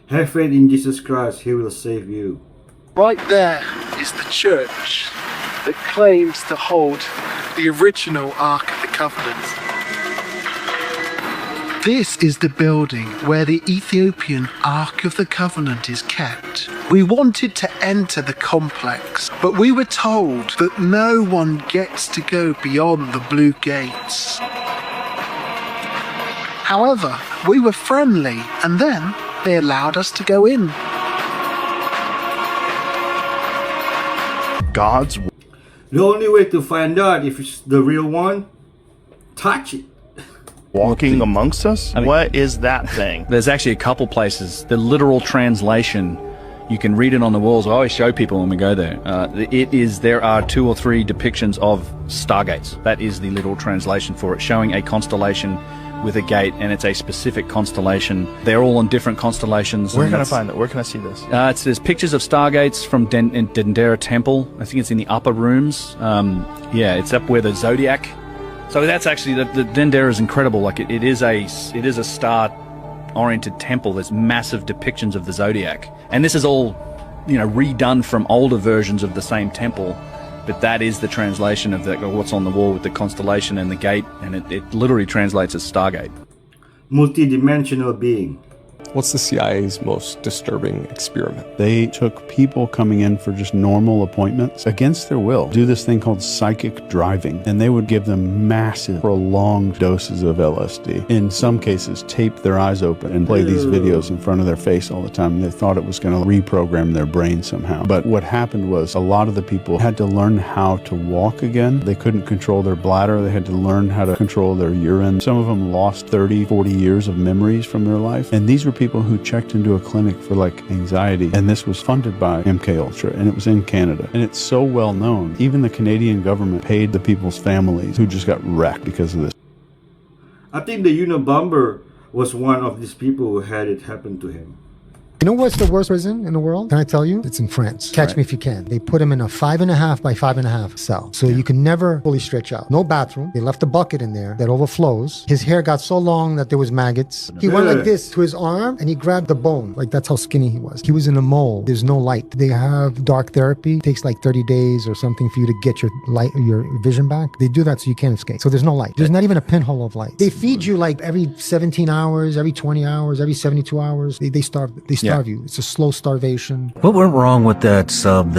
Have faith in Jesus Christ, He will save you. Right there is the church that claims to hold the original Ark of the Covenant. This is the building where the Ethiopian Ark of the Covenant is kept. We wanted to enter the complex, but we were told that no one gets to go beyond the blue gates. However, we were friendly, and then they allowed us to go in. God's. The only way to find out if it's the real one, touch it. Walking amongst us? What is that thing? There's actually a couple places. The literal translation, you can read it on the walls. I always show people when we go there. There are 2 or 3 depictions of stargates. That is the literal translation for it, showing a constellation with a gate, and it's a specific constellation. They're all on different constellations. Where can I find it? Where can I see this? There's pictures of stargates from Dendera Temple. I think it's in the upper rooms. It's up where the zodiac. So that's actually the Dendera is incredible. Like it is a star-oriented temple. There's massive depictions of the zodiac, and this is all, redone from older versions of the same temple. But that is the translation of what's on the wall with the constellation and the gate, and it literally translates as Stargate. Multidimensional being. What's the CIA's most disturbing experiment? They took people coming in for just normal appointments against their will, do this thing called psychic driving, and they would give them massive, prolonged doses of LSD. In some cases, tape their eyes open and play these videos in front of their face all the time. They thought it was going to reprogram their brain somehow. But what happened was a lot of the people had to learn how to walk again. They couldn't control their bladder. They had to learn how to control their urine. Some of them lost 30, 40 years of memories from their life. And these were people who checked into a clinic for anxiety, and this was funded by MK Ultra, and it was in Canada, and it's so well known. Even the Canadian government paid the people's families who just got wrecked because of this. I think the Unabomber was one of these people who had it happen to him. You know what's the worst prison in the world? Can I tell you? It's in France. Catch me if you can. They put him in a 5.5 by 5.5 cell. So you can never fully stretch out. No bathroom. They left a bucket in there that overflows. His hair got so long that there was maggots. He went like this to his arm and he grabbed the bone. That's how skinny he was. He was in a mole. There's no light. They have dark therapy. It takes 30 days or something for you to get your vision back. They do that so you can't escape. So there's no light. There's not even a pinhole of light. They feed you every 17 hours, every 20 hours, every 72 hours. They starve you. It's a slow starvation. What went wrong with that sub?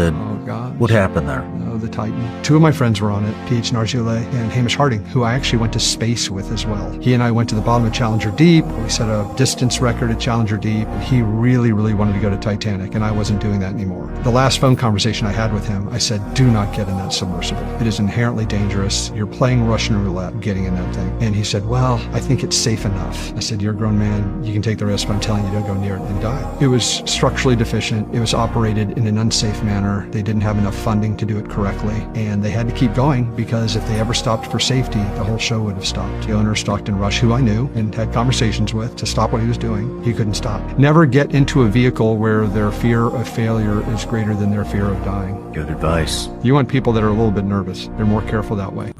What happened there? The Titan. Two of my friends were on it, P.H. Narjule and Hamish Harding, who I actually went to space with as well. He and I went to the bottom of Challenger Deep. We set a distance record at Challenger Deep, and he really, really wanted to go to Titanic, and I wasn't doing that anymore. The last phone conversation I had with him, I said, do not get in that submersible. It is inherently dangerous. You're playing Russian roulette getting in that thing. And he said, well, I think it's safe enough. I said, you're a grown man. You can take the risk, but I'm telling you, don't go near it and die. It was structurally deficient. It was operated in an unsafe manner. They didn't have enough funding to do it correctly, and they had to keep going because if they ever stopped for safety, the whole show would have stopped. The owner, Stockton Rush, who I knew and had conversations with to stop what he was doing, he couldn't stop. Never get into a vehicle where their fear of failure is greater than their fear of dying. Good advice. You want people that are a little bit nervous. They're more careful that way.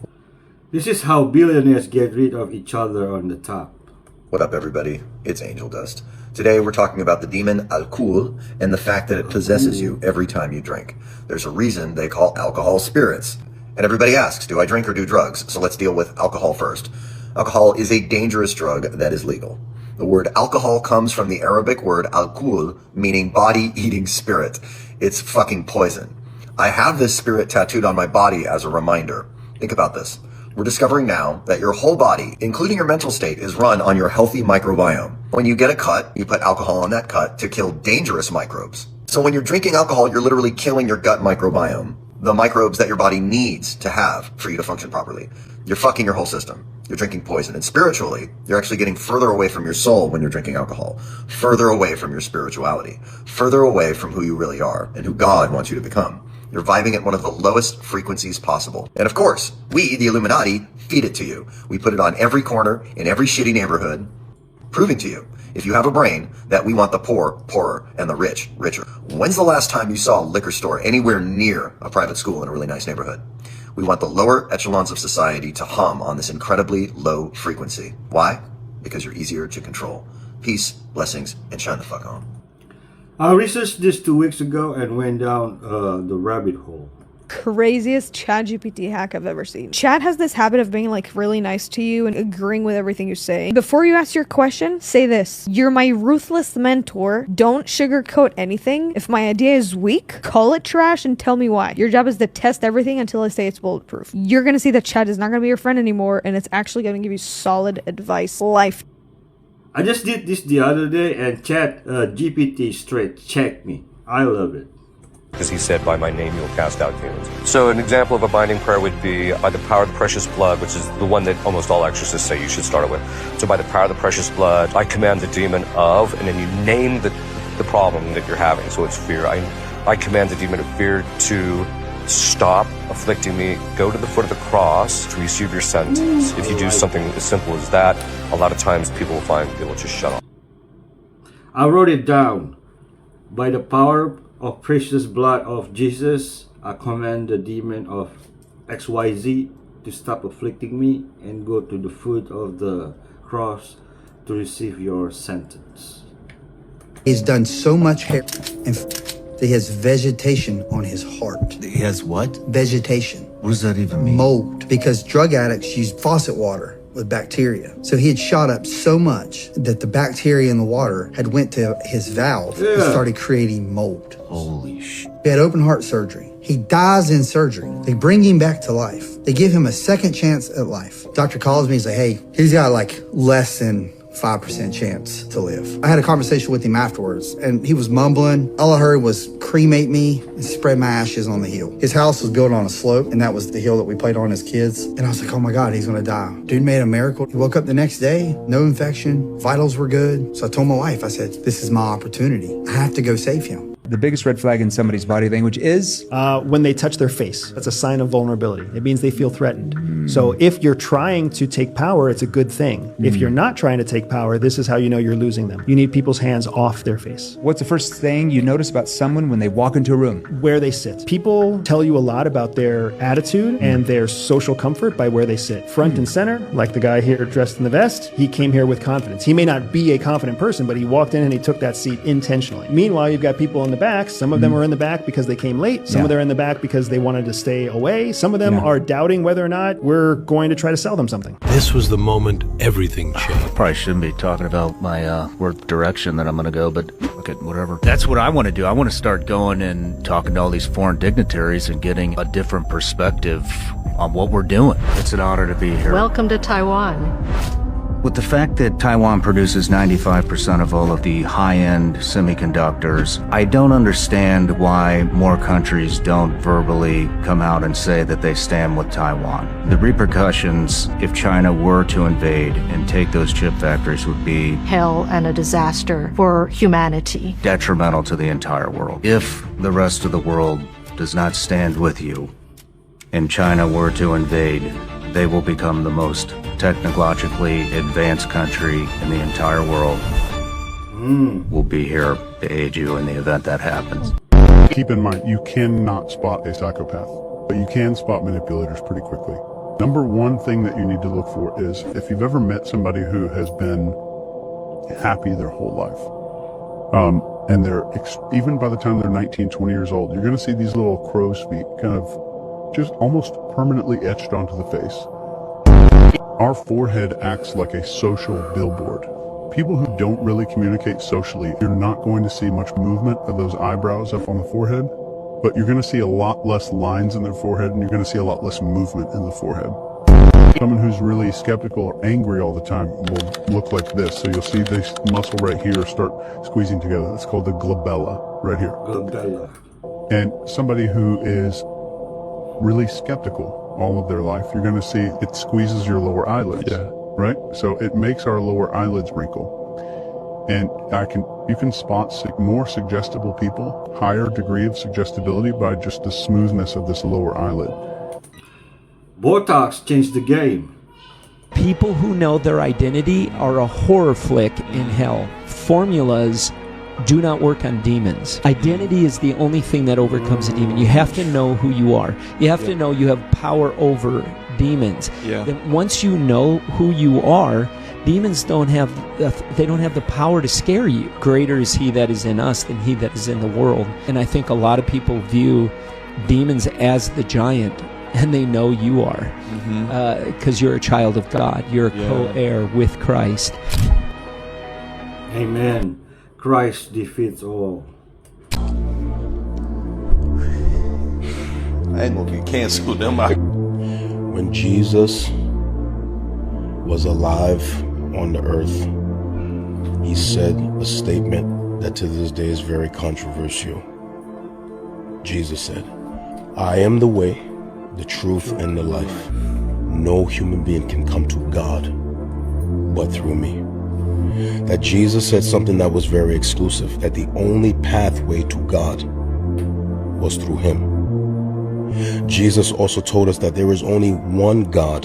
This is how billionaires get rid of each other on the top. What up, everybody? It's Angel Dust. Today we're talking about the demon alcohol and the fact that it possesses you every time you drink. There's a reason they call alcohol spirits. And everybody asks, do I drink or do drugs? So let's deal with alcohol first. Alcohol is a dangerous drug that is legal. The word alcohol comes from the Arabic word alcohol, meaning body-eating spirit. It's fucking poison. I have this spirit tattooed on my body as a reminder. Think about this. We're discovering now that your whole body, including your mental state, is run on your healthy microbiome. When you get a cut, you put alcohol on that cut to kill dangerous microbes. So when you're drinking alcohol, you're literally killing your gut microbiome, the microbes that your body needs to have for you to function properly. You're fucking your whole system. You're drinking poison. And spiritually, you're actually getting further away from your soul when you're drinking alcohol, further away from your spirituality, further away from who you really are and who God wants you to become. You're vibing at one of the lowest frequencies possible. And of course, we, the Illuminati, feed it to you. We put it on every corner, in every shitty neighborhood, proving to you, if you have a brain, that we want the poor poorer and the rich richer. When's the last time you saw a liquor store anywhere near a private school in a really nice neighborhood? We want the lower echelons of society to hum on this incredibly low frequency. Why? Because you're easier to control. Peace, blessings, and shine the fuck on. I researched this 2 weeks ago and went down the rabbit hole. Craziest ChatGPT hack I've ever seen. Chat has this habit of being really nice to you and agreeing with everything you say. Before you ask your question, say this: you're my ruthless mentor. Don't sugarcoat anything. If my idea is weak, call it trash and tell me why. Your job is to test everything until I say it's bulletproof. You're gonna see that Chat is not gonna be your friend anymore, and it's actually gonna give you solid advice. Life. I just did this the other day and GPT straight checked me. I love it. Because he said, by my name you will cast out demons. So an example of a binding prayer would be, by the power of the precious blood, which is the one that almost all exorcists say you should start it with. So by the power of the precious blood, I command the demon of, and then you name the problem that you're having. So it's fear. I command the demon of fear to stop afflicting me, go to the foot of the cross to receive your sentence. If you do something as simple as that, a lot of times people will find it will just shut off. I wrote it down. By the power of precious blood of Jesus, I command the demon of XYZ to stop afflicting me and go to the foot of the cross to receive your sentence. He's done so much hair and he has vegetation on his heart. He has what? Vegetation. What does that even mean? Mold. Because drug addicts use faucet water with bacteria. So he had shot up so much that the bacteria in the water had went to his valve and started creating mold. Holy shit. He had open heart surgery. He dies in surgery. They bring him back to life. They give him a second chance at life. Doctor calls me, he's like, hey, he's got like less than 5% chance to live. I had a conversation with him afterwards, and he was mumbling. All I heard was cremate me and spread my ashes on the hill. His house was built on a slope, and that was the hill that we played on as kids. And I was like, oh my God, he's gonna die. Dude made a miracle. He woke up the next day, no infection, vitals were good. So I told my wife, I said, this is my opportunity. I have to go save him. The biggest red flag in somebody's body language is? When they touch their face. That's a sign of vulnerability. It means they feel threatened. So if you're trying to take power, it's a good thing. If you're not trying to take power, this is how you know you're losing them. You need people's hands off their face. What's the first thing you notice about someone when they walk into a room? Where they sit. People tell you a lot about their attitude and their social comfort by where they sit. Front and center, like the guy here dressed in the vest, he came here with confidence. He may not be a confident person, but he walked in and he took that seat intentionally. Meanwhile, you've got people in the back. Some of them are in the back because they came late. Some of them are in the back because they wanted to stay away. Some of them are doubting whether or not we're going to try to sell them something. This was the moment everything changed. I probably shouldn't be talking about my work direction that I'm going to go, but look at whatever. That's what I want to do. I want to start going and talking to all these foreign dignitaries and getting a different perspective on what we're doing. It's an honor to be here. Welcome to Taiwan. With the fact that Taiwan produces 95% of all of the high-end semiconductors, I don't understand why more countries don't verbally come out and say that they stand with Taiwan. The repercussions if China were to invade and take those chip factories would be Hell and a disaster for humanity. Detrimental to the entire world. If the rest of the world does not stand with you and China were to invade, they will become the most technologically advanced country in the entire world. We'll be here to aid you in the event that happens. Keep in mind, you cannot spot a psychopath, but you can spot manipulators pretty quickly. Number one thing that you need to look for is if you've ever met somebody who has been happy their whole life, and they're, even by the time they're 19, 20 years old, you're going to see these little crow's feet kind of just almost permanently etched onto the face. Our forehead acts like a social billboard. People who don't really communicate socially, you're not going to see much movement of those eyebrows up on the forehead, but you're going to see a lot less lines in their forehead, and you're going to see a lot less movement in the forehead. Someone who's really skeptical or angry all the time will look like this. So you'll see this muscle right here start squeezing together. That's called the glabella right here. Glabella. And somebody who is really skeptical all of their life, you're going to see it squeezes your lower eyelids, right? So it makes our lower eyelids wrinkle. And you can spot more suggestible people, higher degree of suggestibility by just the smoothness of this lower eyelid. Botox changed the game. People who know their identity are a horror flick in hell. Formulas do not work on demons. Identity is the only thing that overcomes a demon. You have to know who you are. You have to know you have power over demons. Then once you know who you are, demons don't have the power to scare you. Greater is he that is in us than he that is in the world. And I think a lot of people view demons as the giant, and they know you are, because you're a child of God. You're a co-heir with Christ. Amen. Christ defeats all. I ain't gonna get canceled them out. When Jesus was alive on the earth, he said a statement that to this day is very controversial. Jesus said, I am the way, the truth, and the life. No human being can come to God but through me. That Jesus said something that was very exclusive, that the only pathway to God was through him. Jesus also told us that there is only one God,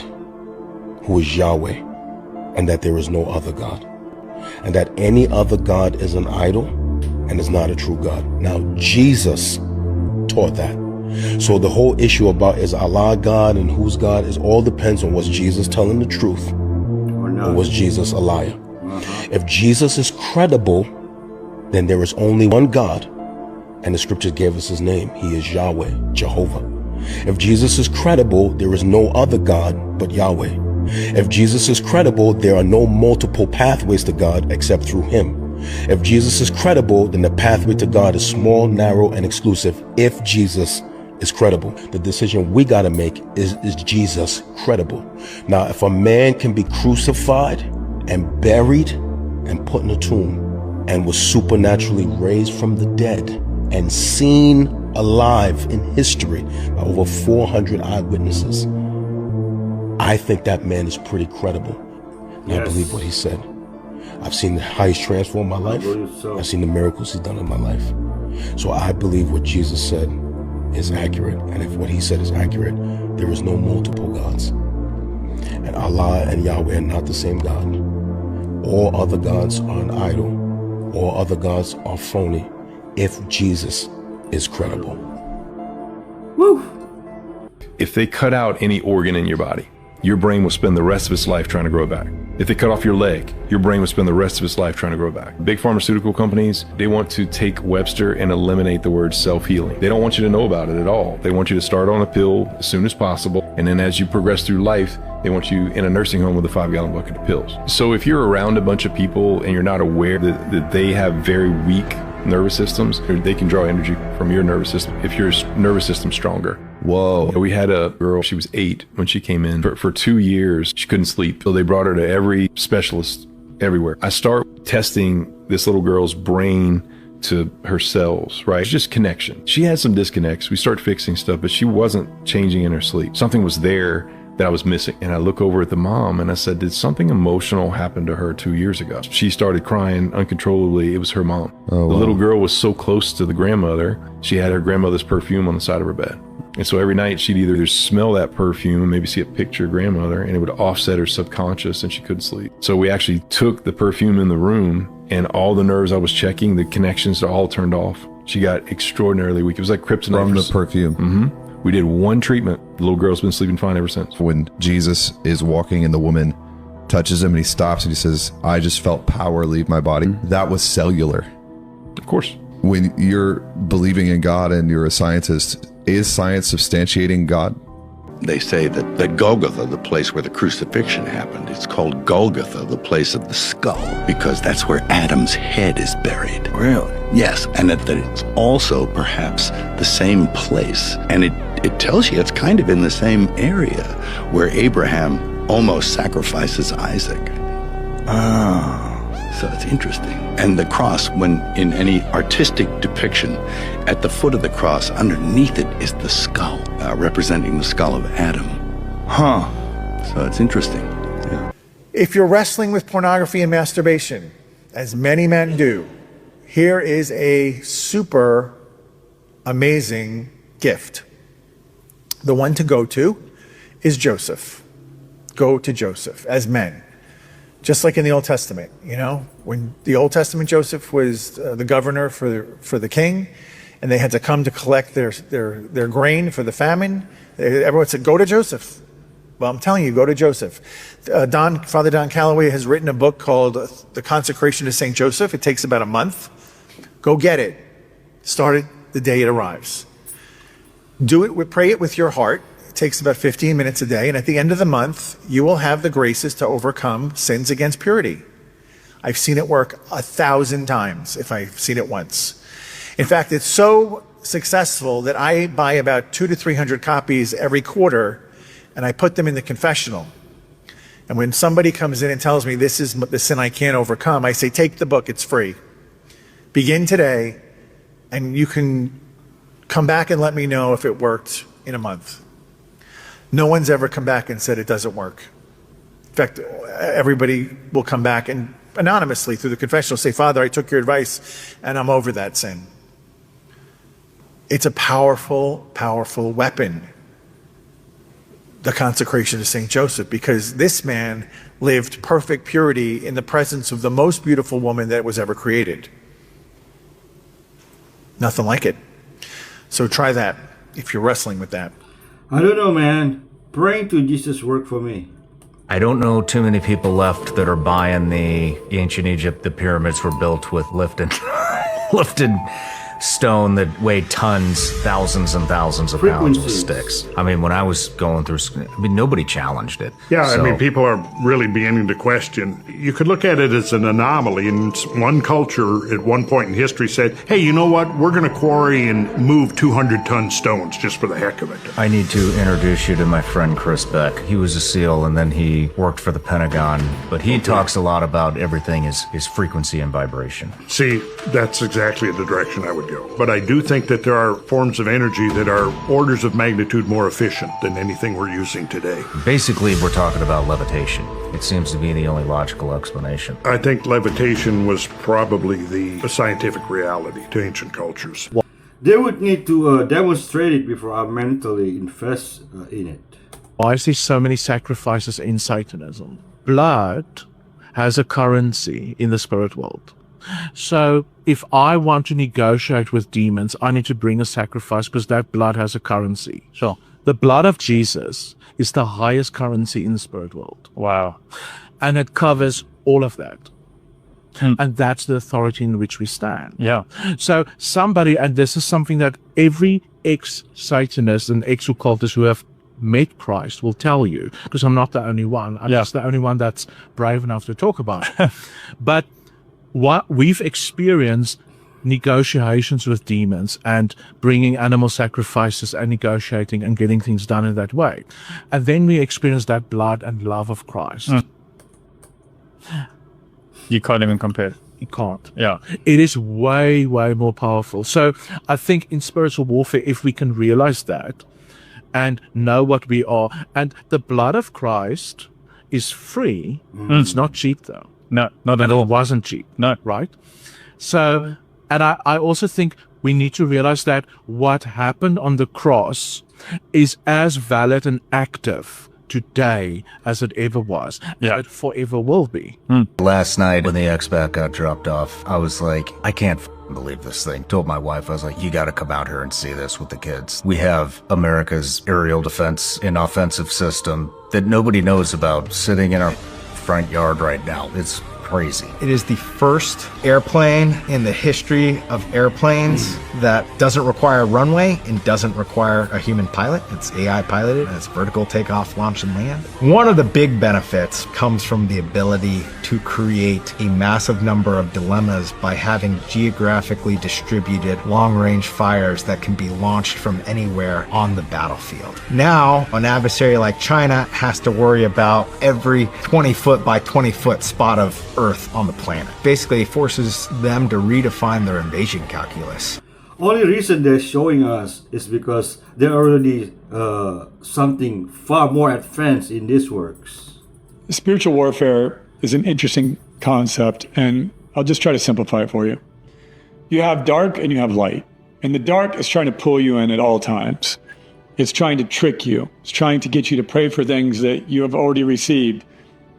who is Yahweh, and that there is no other God, and that any other God is an idol and is not a true God. Now, Jesus taught that. So the whole issue about is Allah God and who's God is all depends on was Jesus telling the truth or was Jesus a liar. If Jesus is credible, then there is only one God, and the scriptures gave us his name. He is Yahweh, Jehovah. If Jesus is credible, there is no other God but Yahweh. If Jesus is credible, there are no multiple pathways to God except through him. If Jesus is credible, then the pathway to God is small, narrow, and exclusive. If Jesus is credible, the decision we got to make is Jesus credible? Now, if a man can be crucified and buried and put in a tomb and was supernaturally raised from the dead and seen alive in history by over 400 eyewitnesses, I think that man is pretty credible. And I believe what he said. I've seen how he's transformed my life. I've seen the miracles he's done in my life. So I believe what Jesus said is accurate. And if what he said is accurate, there is no multiple gods. And Allah and Yahweh are not the same God. All other gods are an idol. All other gods are phony if Jesus is credible. Woo! If they cut out any organ in your body, your brain will spend the rest of its life trying to grow it back. If they cut off your leg, your brain will spend the rest of its life trying to grow it back. Big pharmaceutical companies, they want to take Webster and eliminate the word self-healing. They don't want you to know about it at all. They want you to start on a pill as soon as possible, and then as you progress through life, they want you in a nursing home with a 5-gallon bucket of pills. So if you're around a bunch of people and you're not aware that they have very weak nervous systems, they can draw energy from your nervous system if your nervous system's stronger. Whoa. We had a girl, she was 8 when she came in. For 2 years, she couldn't sleep. So they brought her to every specialist everywhere. I start testing this little girl's brain to her cells, right? It's just connection. She had some disconnects. We start fixing stuff, but she wasn't changing in her sleep. Something was there that I was missing. And I look over at the mom and I said, did something emotional happen to her 2 years ago? She started crying uncontrollably. It was her mom. Oh, the little girl was so close to the grandmother. She had her grandmother's perfume on the side of her bed. And so every night she'd either smell that perfume and maybe see a picture of grandmother, and it would offset her subconscious and she couldn't sleep. So we actually took the perfume in the room, and all the nerves I was checking, the connections are all turned off. She got extraordinarily weak. It was like kryptonite. From the perfume. Mm-hmm. We did one treatment. The little girl's been sleeping fine ever since. When Jesus is walking and the woman touches him and he stops and he says, I just felt power leave my body. That was cellular. Of course. When you're believing in God and you're a scientist, is science substantiating God? They say that Golgotha, the place where the crucifixion happened, it's called Golgotha, the place of the skull, because that's where Adam's head is buried. Really? Yes, and that it's also perhaps the same place. And it tells you it's kind of in the same area where Abraham almost sacrifices Isaac. So it's interesting. And the cross, when in any artistic depiction, at the foot of the cross, underneath it is the skull, representing the skull of Adam. So it's interesting. Yeah. If you're wrestling with pornography and masturbation, as many men do, here is a super amazing gift. The one to go to is Joseph. Go to Joseph as men. Just like in the Old Testament, you know, when the Old Testament Joseph was the governor for the king, and they had to come to collect their grain for the famine, everyone said, go to Joseph. Well, I'm telling you, go to Joseph. Father Don Calloway has written a book called The Consecration to St. Joseph. It takes about a month. Go get it. Start it the day it arrives. Do it, pray it with your heart. It takes about 15 minutes a day, and at the end of the month, you will have the graces to overcome sins against purity. I've seen it work 1,000 times if I've seen it once. In fact, it's so successful that I buy about 200 to 300 copies every quarter, and I put them in the confessional. And when somebody comes in and tells me this is the sin I can't overcome, I say, take the book, it's free. Begin today, and you can come back and let me know if it worked in a month. No one's ever come back and said it doesn't work. In fact, everybody will come back and anonymously through the confessional say, Father, I took your advice and I'm over that sin. It's a powerful, powerful weapon. the consecration of St. Joseph, because this man lived perfect purity in the presence of the most beautiful woman that was ever created. Nothing like it. So try that if you're wrestling with that. I don't know, man. Praying to Jesus worked for me. I don't know too many people left that are buying the ancient Egypt, the pyramids were built with lifted stone that weighed tons, thousands and thousands of pounds with sticks. I mean, when I was going through, nobody challenged it. Yeah, So- I mean, people are really beginning to question. You could look at it as an anomaly. And one culture at one point in history said, hey, you know what? We're going to quarry and move 200-ton stones just for the heck of it. I need to introduce you to my friend Chris Beck. He was a SEAL and then he worked for the Pentagon, but he talks a lot about everything is frequency and vibration. See, that's exactly the direction I would go. But I do think that there are forms of energy that are orders of magnitude more efficient than anything we're using today. Basically, we're talking about levitation. It seems to be the only logical explanation. I think levitation was probably the scientific reality to ancient cultures. They would need to demonstrate it before I mentally invest in it. Why is there so many sacrifices in Satanism? Blood has a currency in the spirit world. So if I want to negotiate with demons, I need to bring a sacrifice because that blood has a currency. Sure. The blood of Jesus is the highest currency in the spirit world. Wow. And it covers all of that. And that's the authority in which we stand. Yeah. So somebody, and this is something that every ex-Satanist and ex-occultist who have met Christ will tell you, because I'm not the only one. I'm just the only one that's brave enough to talk about it. But what we've experienced negotiations with demons and bringing animal sacrifices and negotiating and getting things done in that way. And then we experience that blood and love of Christ. You can't even compare. You can't. Yeah. It is way, way more powerful. So I think in spiritual warfare, if we can realize that and know what we are, and the blood of Christ is free. It's not cheap though. No, not at all. It wasn't cheap. No. Right? So, and I also think we need to realize that what happened on the cross is as valid and active today as it ever was. Yeah. It forever will be. Last night when the X-Back got dropped off, I was like, I can't believe this thing. Told my wife, I was like, you got to come out here and see this with the kids. We have America's aerial defense and offensive system that nobody knows about sitting in our front yard right now. It's crazy. It is the first airplane in the history of airplanes that doesn't require a runway and doesn't require a human pilot. It's AI piloted, and it's vertical takeoff, launch, and land. One of the big benefits comes from the ability to create a massive number of dilemmas by having geographically distributed long-range fires that can be launched from anywhere on the battlefield. Now, an adversary like China has to worry about every 20-foot by 20-foot spot of Earth on the planet. Basically, it forces them to redefine their invasion calculus. Only reason they're showing us is because they're already something far more advanced in this works. Spiritual warfare is an interesting concept, and I'll just try to simplify it for you. You have dark and you have light, and the dark is trying to pull you in at all times. It's trying to trick you. It's trying to get you to pray for things that you have already received,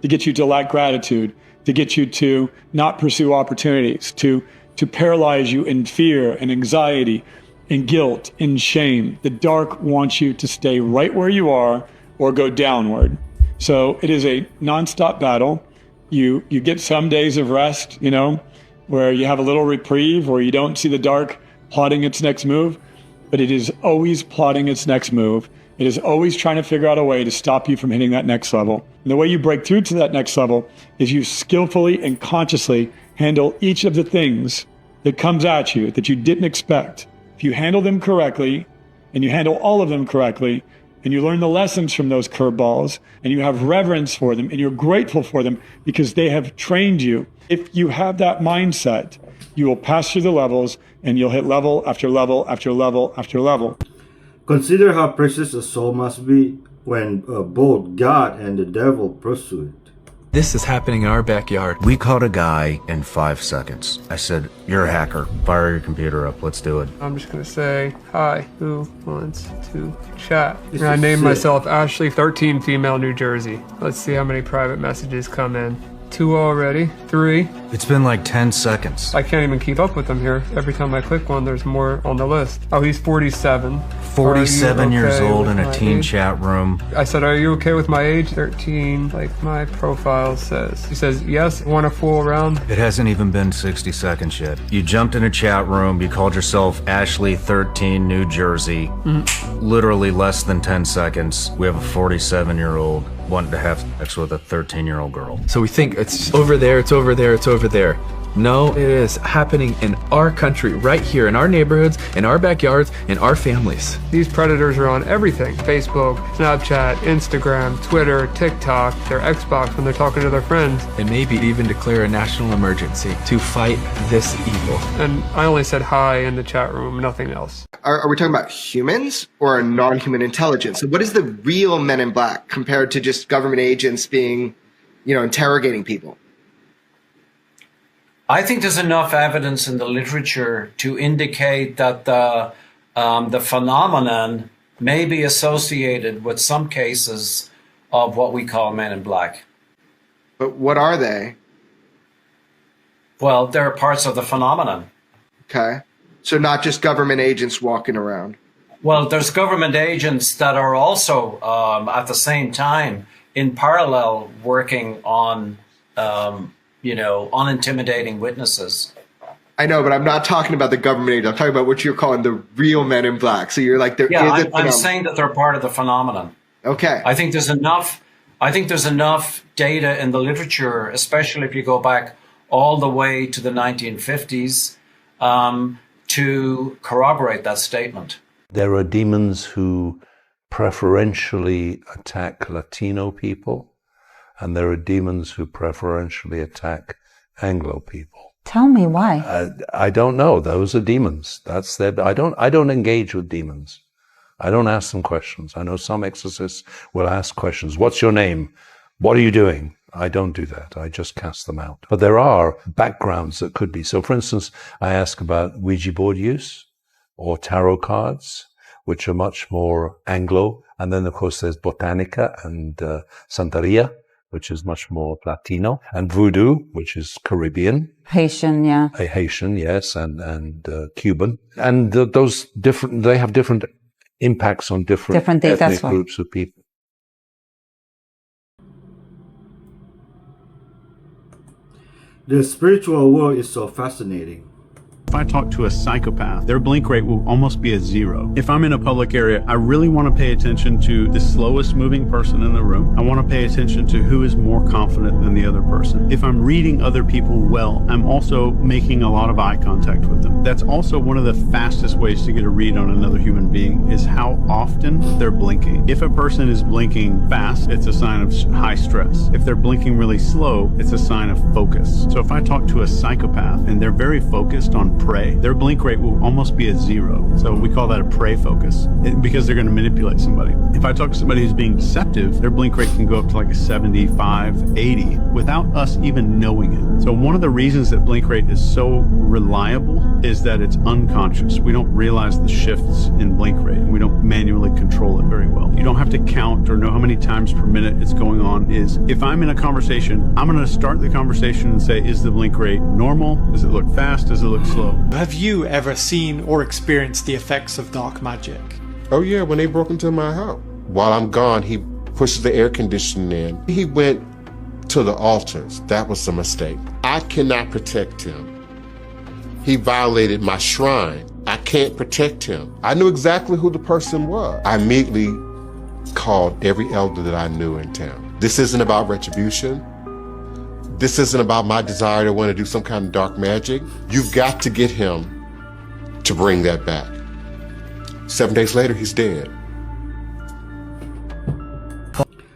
to get you to lack gratitude, to get you to not pursue opportunities, to paralyze you in fear and anxiety, in guilt, in shame. The dark wants you to stay right where you are or go downward. So it is a nonstop battle. You get some days of rest, where you have a little reprieve, or you don't see the dark plotting its next move, but it is always plotting its next move. It is always trying to figure out a way to stop you from hitting that next level. And the way you break through to that next level is you skillfully and consciously handle each of the things that comes at you that you didn't expect. If you handle them correctly, and you handle all of them correctly, and you learn the lessons from those curveballs, and you have reverence for them, and you're grateful for them because they have trained you. If you have that mindset, you will pass through the levels, and you'll hit level after level after level after level. Consider how precious a soul must be when both God and the devil pursue it. This is happening in our backyard. We caught a guy in 5 seconds. I said, "You're a hacker. Fire your computer up. Let's do it." I'm just gonna say, hi, who wants to chat? This And I is named sick. myself Ashley 13 Female New Jersey. Let's see how many private messages come in. 2 already, 3. It's been like 10 seconds. I can't even keep up with them here. Every time I click one, there's more on the list. Oh, he's 47. 47 Are you years okay old in with a my teen age? chat room. I said, are you okay with my age? 13, like my profile says. He says, yes, want to fool around? It hasn't even been 60 seconds yet. You jumped in a chat room, you called yourself Ashley 13 New Jersey. Literally less than 10 seconds. We have a 47-year-old wanting to have sex with a 13-year-old girl. So we think it's over there, it's over there, it's over there. No, it is happening in our country, right here, in our neighborhoods, in our backyards, in our families. These predators are on everything. Facebook, Snapchat, Instagram, Twitter, TikTok, their Xbox when they're talking to their friends. And maybe even declare a national emergency to fight this evil. And I only said hi in the chat room, nothing else. Are we talking about humans or non-human intelligence? So what is the real Men in Black compared to just government agents being, interrogating people? I think there's enough evidence in the literature to indicate that the phenomenon may be associated with some cases of what we call Men in Black. But what are they? Well, they're parts of the phenomenon. Okay. So not just government agents walking around. Well, there's government agents that are also at the same time in parallel working on unintimidating witnesses. I know, but I'm not talking about the government agent. I'm talking about what you're calling the real Men in Black. So you're like, I'm saying that they're part of the phenomenon. Okay. I think there's enough data in the literature, especially if you go back all the way to the 1950s, to corroborate that statement. There are demons who preferentially attack Latino people, and there are demons who preferentially attack Anglo people. Tell me why. I don't know. Those are demons. That's their. I don't engage with demons. I don't ask them questions. I know some exorcists will ask questions. What's your name? What are you doing? I don't do that. I just cast them out. But there are backgrounds that could be. So, for instance, I ask about Ouija board use or tarot cards, which are much more Anglo. And then, of course, there's Botanica and Santeria, which is much more Latino, and Voodoo, which is Caribbean. Haitian, yeah. Haitian, yes, and Cuban. And those different, they have different impacts on different ethnic groups of people. The spiritual world is so fascinating. If I talk to a psychopath, their blink rate will almost be a 0. If I'm in a public area, I really want to pay attention to the slowest moving person in the room. I want to pay attention to who is more confident than the other person. If I'm reading other people well, I'm also making a lot of eye contact with them. That's also one of the fastest ways to get a read on another human being is how often they're blinking. If a person is blinking fast, it's a sign of high stress. If they're blinking really slow, it's a sign of focus. So if I talk to a psychopath and they're very focused on prey, their blink rate will almost be a 0. So we call that a prey focus because they're going to manipulate somebody. If I talk to somebody who's being deceptive, their blink rate can go up to like a 75, 80 without us even knowing it. So one of the reasons that blink rate is so reliable is that it's unconscious. We don't realize the shifts in blink rate and we don't manually control it very well. You don't have to count or know how many times per minute it's going on. If I'm in a conversation, I'm going to start the conversation and say, is the blink rate normal? Does it look fast? Does it look slow? Have you ever seen or experienced the effects of dark magic? Oh yeah, when they broke into my house. While I'm gone, he pushes the air conditioning in. He went to the altars. That was a mistake. I cannot protect him. He violated my shrine. I can't protect him. I knew exactly who the person was. I immediately called every elder that I knew in town. This isn't about retribution. This isn't about my desire to want to do some kind of dark magic. You've got to get him to bring that back. 7 days later, he's dead.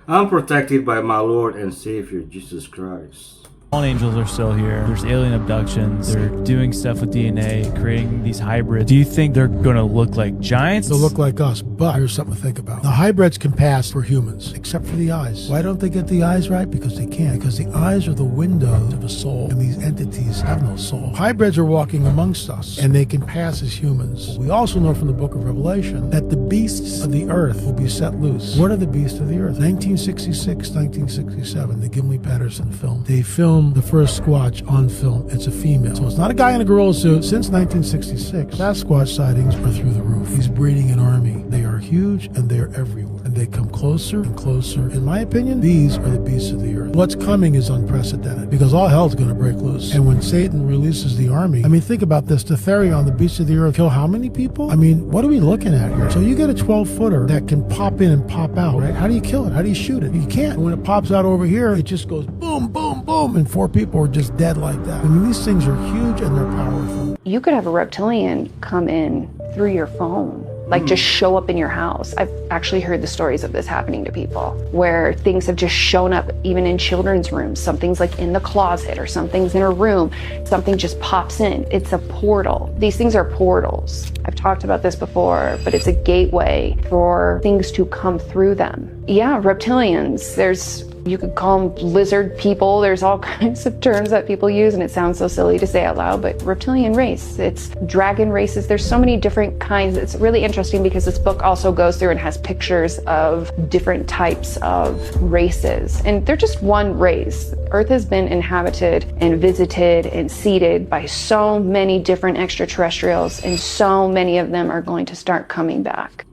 I'm protected by my Lord and Savior, Jesus Christ. Fallen angels are still here. There's alien abductions. They're doing stuff with DNA, creating these hybrids. Do you think they're going to look like giants? They'll look like us, but here's something to think about. The hybrids can pass for humans, except for the eyes. Why don't they get the eyes right? Because they can't. Because the eyes are the windows of a soul, and these entities have no soul. Hybrids are walking amongst us, and they can pass as humans. We also know from the book of Revelation that the beasts of the earth will be set loose. What are the beasts of the earth? 1966, 1967, the Gimli-Patterson film. They filmed the first Squatch on film. It's a female. So it's not a guy in a gorilla suit. Since 1966, Sasquatch sightings are through the roof. He's breeding an army. They are huge and they're everywhere. And they come closer and closer. In my opinion, these are the beasts of the earth. What's coming is unprecedented because all hell's going to break loose. And when Satan releases the army, I mean, think about this. The Therion, the beasts of the earth, kill how many people? I mean, what are we looking at here? So you get a 12-footer that can pop in and pop out, right? How do you kill it? How do you shoot it? You can't. And when it pops out over here, it just goes boom, boom, boom, and 4 people are just dead like that. I mean, these things are huge and they're powerful. You could have a reptilian come in through your phone, like just show up in your house. I've actually heard the stories of this happening to people where things have just shown up even in children's rooms. Something's like in the closet or something's in a room. Something just pops in. It's a portal. These things are portals. I've talked about this before, but it's a gateway for things to come through them. Yeah, reptilians, you could call them lizard people. There's all kinds of terms that people use, and it sounds so silly to say out loud, but reptilian race, it's dragon races. There's so many different kinds. It's really interesting because this book also goes through and has pictures of different types of races, and they're just one race. Earth has been inhabited and visited and seeded by so many different extraterrestrials, and so many of them are going to start coming back.